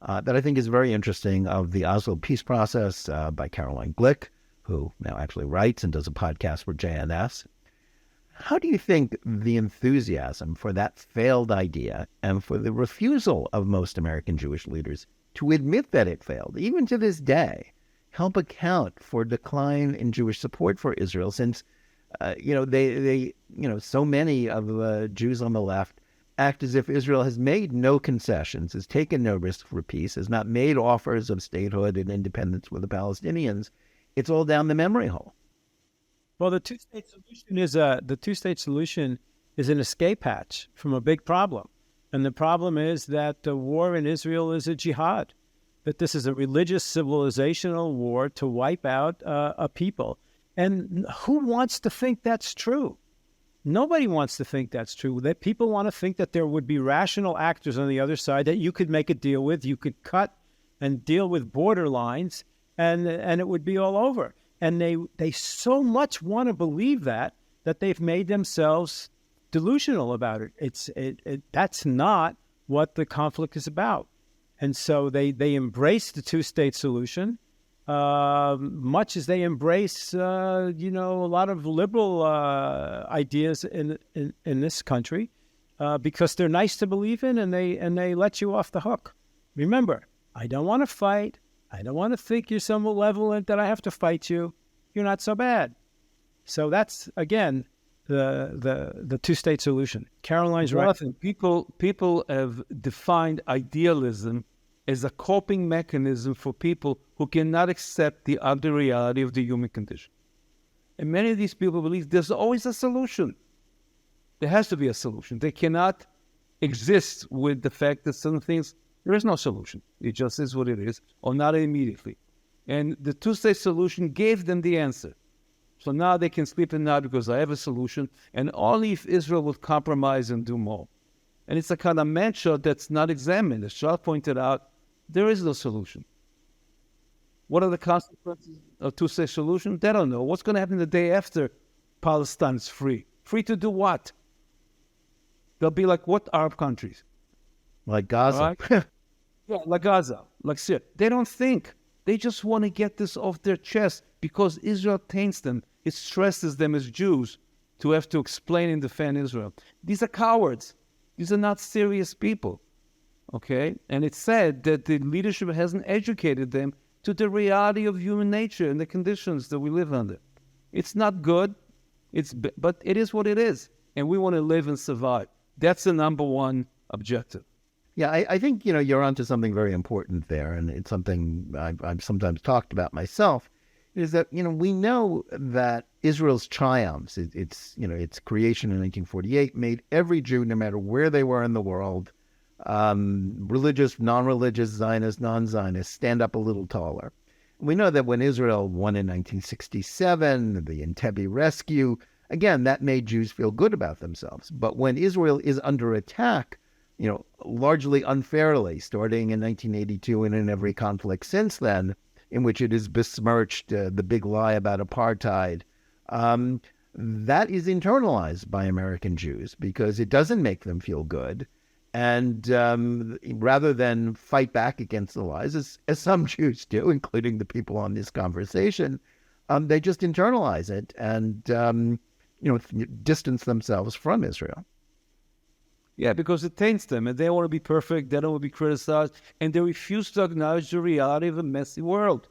B: that I think is very interesting of the Oslo peace process by Caroline Glick, who now actually writes and does a podcast for JNS. How do you think the enthusiasm for that failed idea and for the refusal of most American Jewish leaders to admit that it failed, even to this day, help account for decline in Jewish support for Israel, since so many of the Jews on the left act as if Israel has made no concessions, has taken no risk for peace, has not made offers of statehood and independence with the Palestinians. It's all down the memory hole.
A: Well, the two-state solution is an escape hatch from a big problem. And the problem is that the war in Israel is a jihad, that this is a religious civilizational war to wipe out a people. And who wants to think that's true? Nobody wants to think that's true. That people want to think that there would be rational actors on the other side that you could make a deal with, you could cut and deal with border lines, and it would be all over. And they so much want to believe that they've made themselves delusional about it. That's not what the conflict is about. And so they embrace the two-state solution, much as they embrace, a lot of liberal ideas in this country, because they're nice to believe in, and they let you off the hook. Remember, I don't want to fight. I don't want to think you're so malevolent that I have to fight you. You're not so bad. So that's, again, the two-state solution. Caroline's right.
C: Jonathan, people have defined idealism as a coping mechanism for people who cannot accept the ugly reality of the human condition. And many of these people believe there's always a solution. There has to be a solution. They cannot exist with the fact that some things, there is no solution. It just is what it is, or not immediately. And the two-state solution gave them the answer. So now they can sleep at night because I have a solution, and only if Israel would compromise and do more. And it's a kind of mantra that's not examined. As Charles pointed out, there is no solution. What are the consequences of two-state solution? They don't know. What's going to happen the day after Palestine is free? Free to do what? They'll be like what Arab countries?
B: Like Gaza.
C: Right? Yeah, like Gaza, like Syria. They don't think. They just want to get this off their chest because Israel taints them. It stresses them as Jews to have to explain and defend Israel. These are cowards. These are not serious people. Okay? And it's sad that the leadership hasn't educated them to the reality of human nature and the conditions that we live under. It's not good, but it is what it is. And we want to live and survive. That's the number one objective.
B: Yeah, I think, you're onto something very important there, and it's something I've sometimes talked about myself, is that, we know that Israel's triumphs, its creation in 1948, made every Jew, no matter where they were in the world, religious, non-religious, Zionist, non-Zionist, stand up a little taller. We know that when Israel won in 1967, the Entebbe rescue, again, that made Jews feel good about themselves. But when Israel is under attack, largely unfairly, starting in 1982 and in every conflict since then, in which it has besmirched the big lie about apartheid, that is internalized by American Jews because it doesn't make them feel good. And rather than fight back against the lies, as some Jews do, including the people on this conversation, they just internalize it and distance themselves from Israel.
C: Yeah, because it taints them, and they want to be perfect, they don't want to be criticized, and they refuse to acknowledge the reality of a messy world.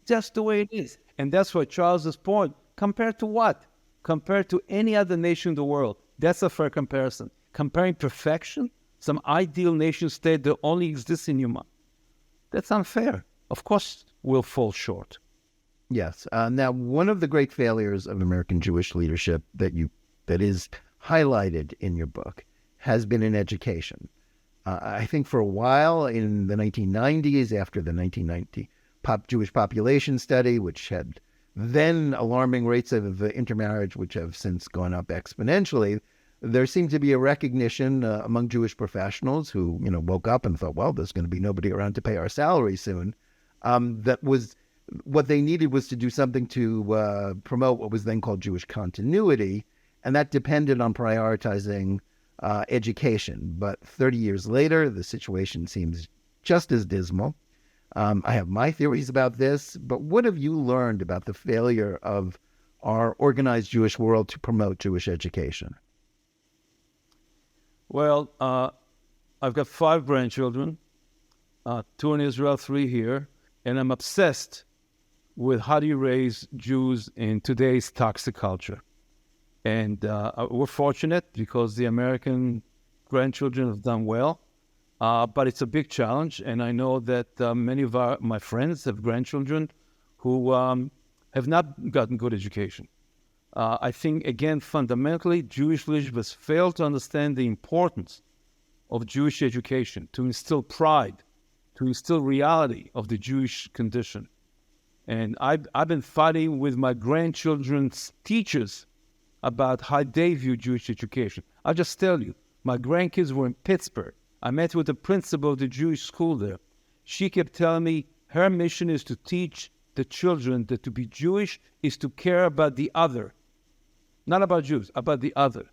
C: That's the way it is. And that's why Charles's point, compared to what? Compared to any other nation in the world. That's a fair comparison. Comparing perfection, some ideal nation state that only exists in your mind. That's unfair. Of course, we'll fall short.
B: Yes. Now, one of the great failures of American Jewish leadership that is highlighted in your book has been in education. I think for a while in the 1990s, after the 1990 Jewish population study, which had then alarming rates of intermarriage, which have since gone up exponentially, there seemed to be a recognition among Jewish professionals who, woke up and thought, well, there's going to be nobody around to pay our salary soon. That was what they needed was to do something to promote what was then called Jewish continuity, and that depended on prioritizing education. But 30 years later, the situation seems just as dismal. I have my theories about this, but what have you learned about the failure of our organized Jewish world to promote Jewish education?
C: Well, I've got 5 grandchildren, 2 in Israel, 3 here, and I'm obsessed with how do you raise Jews in today's toxic culture. And we're fortunate because the American grandchildren have done well, but it's a big challenge. And I know that many of my friends have grandchildren who have not gotten good education. I think, again, fundamentally, Jewish leadership has failed to understand the importance of Jewish education, to instill pride, to instill reality of the Jewish condition. And I've been fighting with my grandchildren's teachers about how they view Jewish education. I'll just tell you, my grandkids were in Pittsburgh. I met with the principal of the Jewish school there. She kept telling me her mission is to teach the children that to be Jewish is to care about the other. Not about Jews, about the other.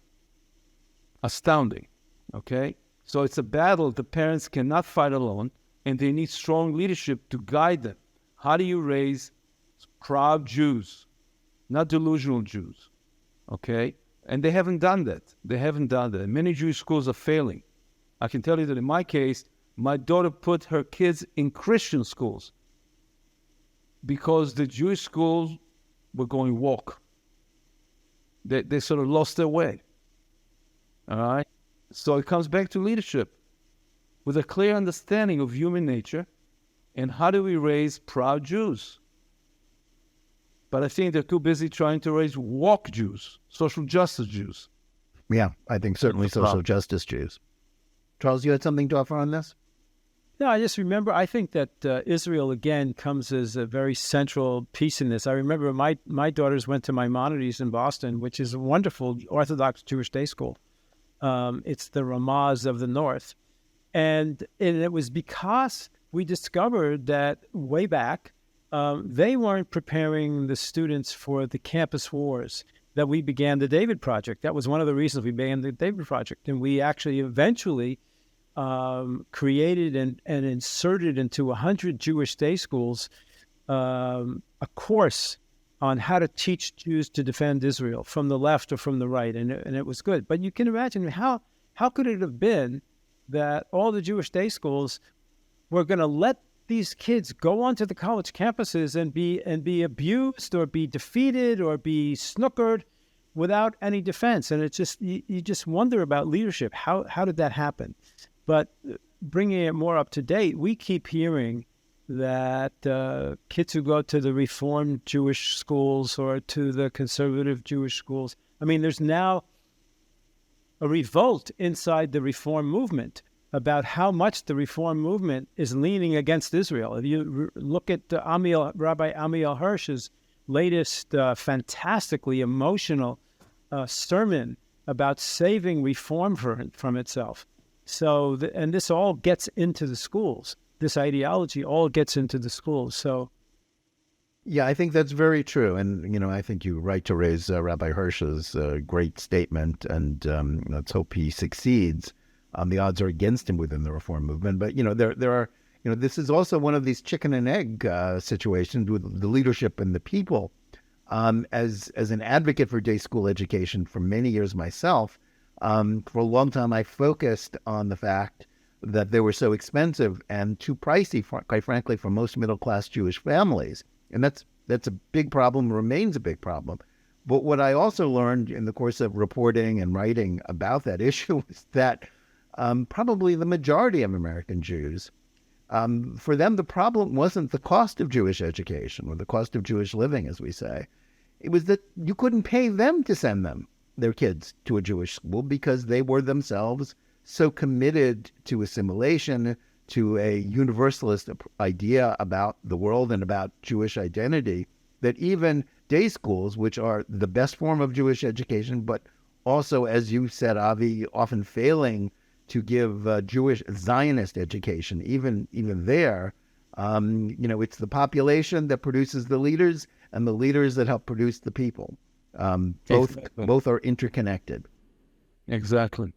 C: Astounding, okay? So it's a battle the parents cannot fight alone, and they need strong leadership to guide them. How do you raise proud Jews, not delusional Jews? Okay? And they haven't done that. Many Jewish schools are failing. I can tell you that in my case, my daughter put her kids in Christian schools because the Jewish schools were going woke. They sort of lost their way. All right? So it comes back to leadership with a clear understanding of human nature and how do we raise proud Jews. But I think they're too busy trying to raise woke Jews, social justice Jews.
B: Yeah, I think certainly social justice Jews. Charles, you had something to offer on this?
A: No, I just remember, I think that Israel, again, comes as a very central piece in this. I remember my daughters went to Maimonides in Boston, which is a wonderful Orthodox Jewish day school. It's the Ramaz of the North. And it was because we discovered that way back, they weren't preparing the students for the campus wars that we began the David Project. That was one of the reasons we began the David Project. And we actually eventually created and inserted into 100 Jewish day schools a course on how to teach Jews to defend Israel from the left or from the right, and it was good. But you can imagine how could it have been that all the Jewish day schools were going to let these kids go onto the college campuses and be abused or be defeated or be snookered without any defense? And it's just you just wonder about leadership. How did that happen? But bringing it more up to date, we keep hearing that kids who go to the Reformed Jewish schools or to the conservative Jewish schools, I mean, there's now a revolt inside the Reform movement about how much the Reform movement is leaning against Israel. If you look at Rabbi Amiel Hirsch's latest fantastically emotional sermon about saving Reform from itself. So, and this all gets into the schools. This ideology all gets into the schools. So,
B: yeah, I think that's very true. And, I think you're right to raise Rabbi Hirsch's great statement, and let's hope he succeeds. The odds are against him within the Reform movement. But, there are, this is also one of these chicken and egg situations with the leadership and the people. As an advocate for day school education for many years myself, for a long time, I focused on the fact that they were so expensive and too pricey, quite frankly, for most middle-class Jewish families. And that's a big problem, remains a big problem. But what I also learned in the course of reporting and writing about that issue was that probably the majority of American Jews, for them, the problem wasn't the cost of Jewish education or the cost of Jewish living, as we say. It was that you couldn't pay them to send their kids to a Jewish school because they were themselves so committed to assimilation, to a universalist idea about the world and about Jewish identity, that even day schools, which are the best form of Jewish education, but also, as you said, Avi, often failing to give Jewish Zionist education, even there, it's the population that produces the leaders and the leaders that help produce the people. Both are interconnected.
C: Exactly.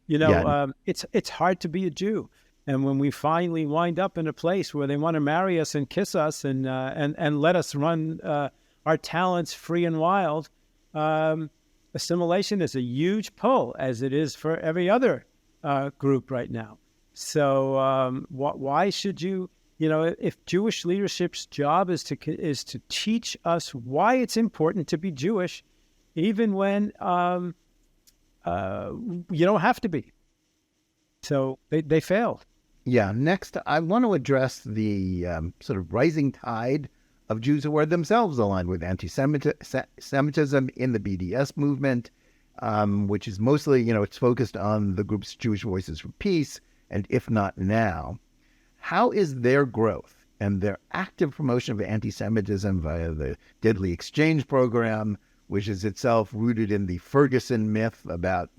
A: It's hard to be a Jew. And when we finally wind up in a place where they want to marry us and kiss us and let us run our talents free and wild, assimilation is a huge pull, as it is for every other group right now. So why should you? If Jewish leadership's job is to teach us why it's important to be Jewish, even when you don't have to be. So they failed.
B: Yeah. Next, I want to address the sort of rising tide of Jews who are themselves aligned with anti-Semitism in the BDS movement, which is mostly, it's focused on the group's Jewish Voices for Peace and If Not Now. How is their growth and their active promotion of anti-Semitism via the Deadly Exchange program, which is itself rooted in the Ferguson myth about,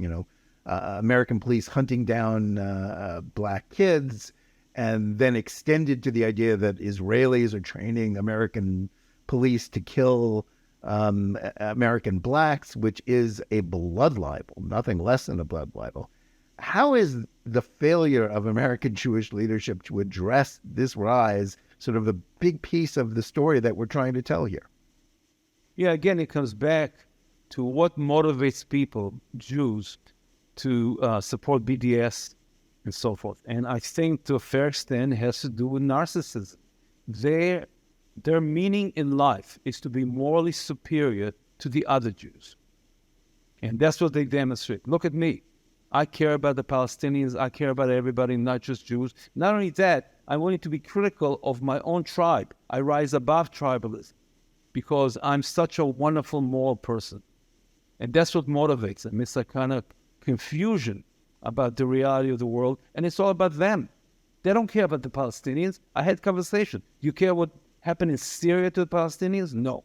B: American police hunting down black kids, and then extended to the idea that Israelis are training American police to kill American blacks, which is a blood libel, nothing less than a blood libel. how is the failure of American Jewish leadership to address this rise sort of the big piece of the story that we're trying to tell here?
C: Yeah, again, it comes back to what motivates people, Jews, to support BDS and so forth. And I think to a fair extent it has to do with narcissism. Their meaning in life is to be morally superior to the other Jews. And that's what they demonstrate. Look at me. I care about the Palestinians. I care about everybody, not just Jews. Not only that, I'm willing to be critical of my own tribe. I rise above tribalism because I'm such a wonderful moral person. And that's what motivates them. It's a kind of confusion about the reality of the world, and it's all about them. They don't care about the Palestinians. I had conversation. Do you care what happened in Syria to the Palestinians? No.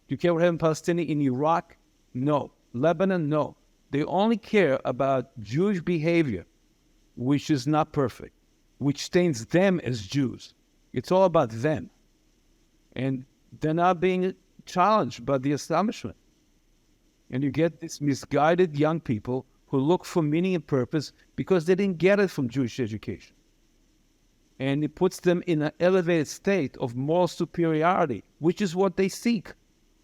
C: Do you care what happened in Palestine in Iraq? No. Lebanon? No. They only care about Jewish behavior, which is not perfect, which stains them as Jews. It's all about them. And they're not being challenged by the establishment. And you get these misguided young people who look for meaning and purpose because they didn't get it from Jewish education. And it puts them in an elevated state of moral superiority, which is what they seek.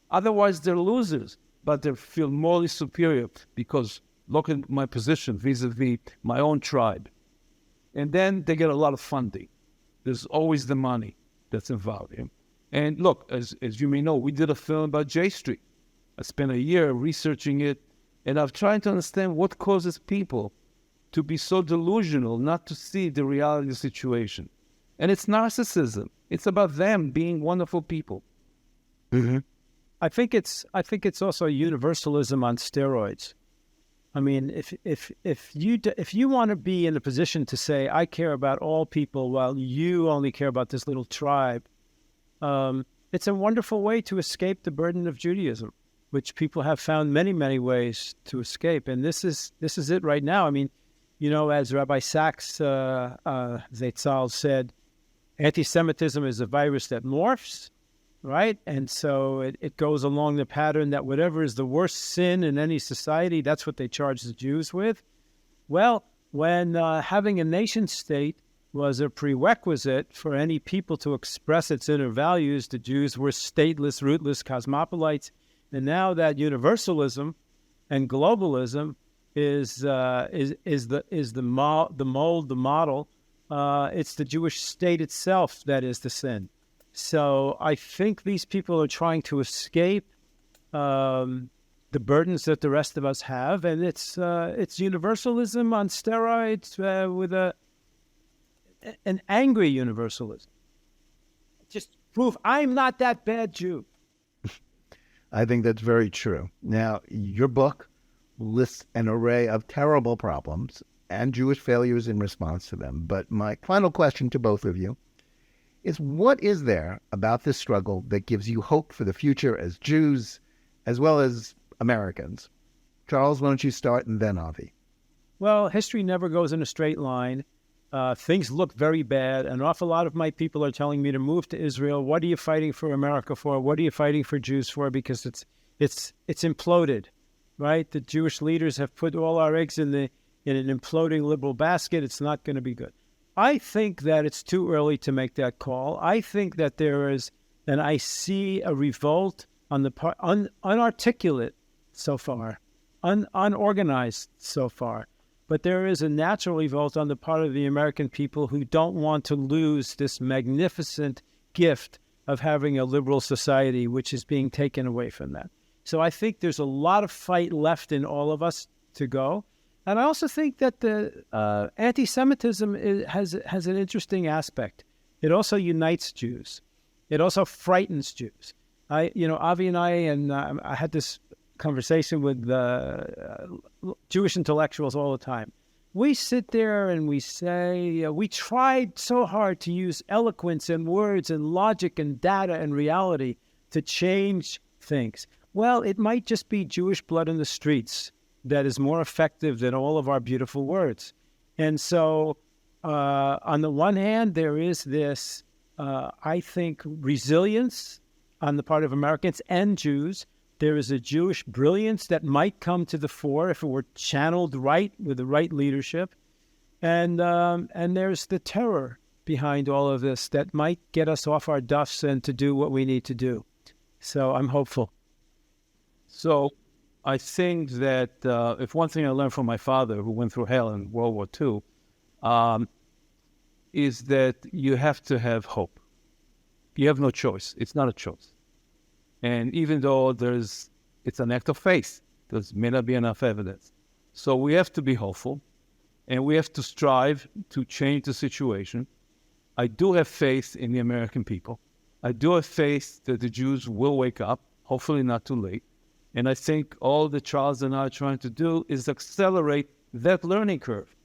C: Otherwise, they're losers, but they feel morally superior because look at my position vis-a-vis my own tribe. And then they get a lot of funding. There's always the money that's involved. And look, as you may know, we did a film about J Street. I spent a year researching it, and I've tried to understand what causes people to be so delusional not to see the reality of the situation. And it's narcissism. It's about them being wonderful people.
B: Mm-hmm.
A: I think it's also universalism on steroids. I mean, if you want to be in a position to say I care about all people while you only care about this little tribe, it's a wonderful way to escape the burden of Judaism, which people have found many, many ways to escape. And this is it right now. I mean, you know, as Rabbi Sachs Zeitzal said, anti-Semitism is a virus that morphs, right? And so it goes along the pattern that whatever is the worst sin in any society, that's what they charge the Jews with. Well, when having a nation state was a prerequisite for any people to express its inner values, the Jews were stateless, rootless cosmopolites. And now that universalism and globalism is the model. It's the Jewish state itself that is the sin. So I think these people are trying to escape the burdens that the rest of us have, and it's universalism on steroids with an angry universalism. Just prove I'm not that bad Jew.
B: I think that's very true. Now, your book lists an array of terrible problems and Jewish failures in response to them. But my final question to both of you is, what is there about this struggle that gives you hope for the future as Jews as well as Americans? Charles, why don't you start, and then Avi?
A: Well, history never goes in a straight line. Things look very bad. An awful lot of my people are telling me to move to Israel. What are you fighting for America for? What are you fighting for Jews for? Because it's imploded, right? The Jewish leaders have put all our eggs in an imploding liberal basket. It's not going to be good. I think that it's too early to make that call. I think that there is, and I see a revolt on the part, unarticulate so far, unorganized so far. But there is a natural revolt on the part of the American people who don't want to lose this magnificent gift of having a liberal society, which is being taken away from them. So I think there's a lot of fight left in all of us to go. And I also think that the anti-Semitism has an interesting aspect. It also unites Jews. It also frightens Jews. Avi and I had this conversation with Jewish intellectuals all the time. We sit there and we say, we tried so hard to use eloquence and words and logic and data and reality to change things. Well, it might just be Jewish blood in the streets that is more effective than all of our beautiful words. And so on the one hand, there is this, I think, resilience on the part of Americans and Jews There is a Jewish brilliance that might come to the fore if it were channeled right with the right leadership. And there's the terror behind all of this that might get us off our duffs and to do what we need to do. So I'm hopeful.
C: So I think that if one thing I learned from my father, who went through hell in World War II, is that you have to have hope. You have no choice. It's not a choice. And even though it's an act of faith, there may not be enough evidence. So we have to be hopeful, and we have to strive to change the situation. I do have faith in the American people. I do have faith that the Jews will wake up, hopefully not too late. And I think all the Charles and I are trying to do is accelerate that learning curve.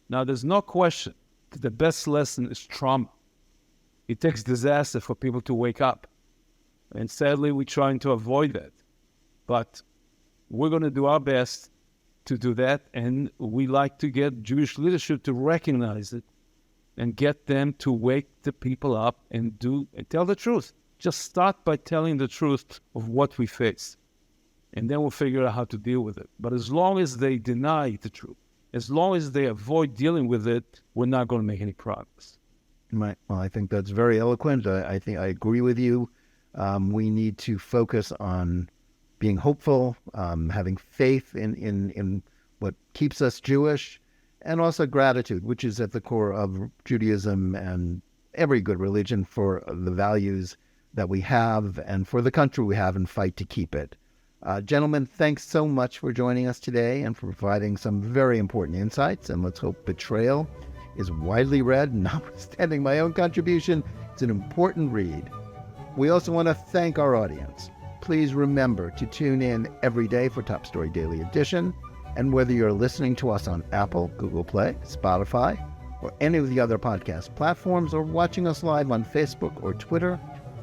C: Now, there's no question that the best lesson is trauma. It takes disaster for people to wake up. And sadly, we're trying to avoid that. But we're going to do our best to do that. And we like to get Jewish leadership to recognize it and get them to wake the people up and tell the truth. Just start by telling the truth of what we face. And then we'll figure out how to deal with it. But as long as they deny the truth, as long as they avoid dealing with it, we're not going to make any progress.
B: Right. Well, I think that's very eloquent. I think I agree with you. We need to focus on being hopeful, having faith in what keeps us Jewish, and also gratitude, which is at the core of Judaism and every good religion, for the values that we have and for the country we have, and fight to keep it. Gentlemen, thanks so much for joining us today and for providing some very important insights. And let's hope Betrayal is widely read. Notwithstanding my own contribution, it's an important read. We also want to thank our audience. Please remember to tune in every day for Top Story Daily Edition. And whether you're listening to us on Apple, Google Play, Spotify, or any of the other podcast platforms, or watching us live on Facebook or Twitter,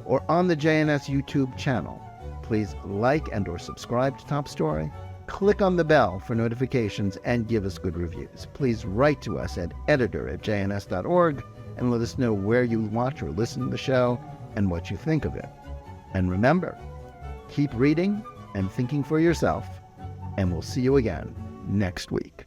B: or on the JNS YouTube channel, please like and or subscribe to Top Story, click on the bell for notifications, and give us good reviews. Please write to us at editor@jns.org and let us know where you watch or listen to the show and what you think of it. And remember, keep reading and thinking for yourself, and we'll see you again next week.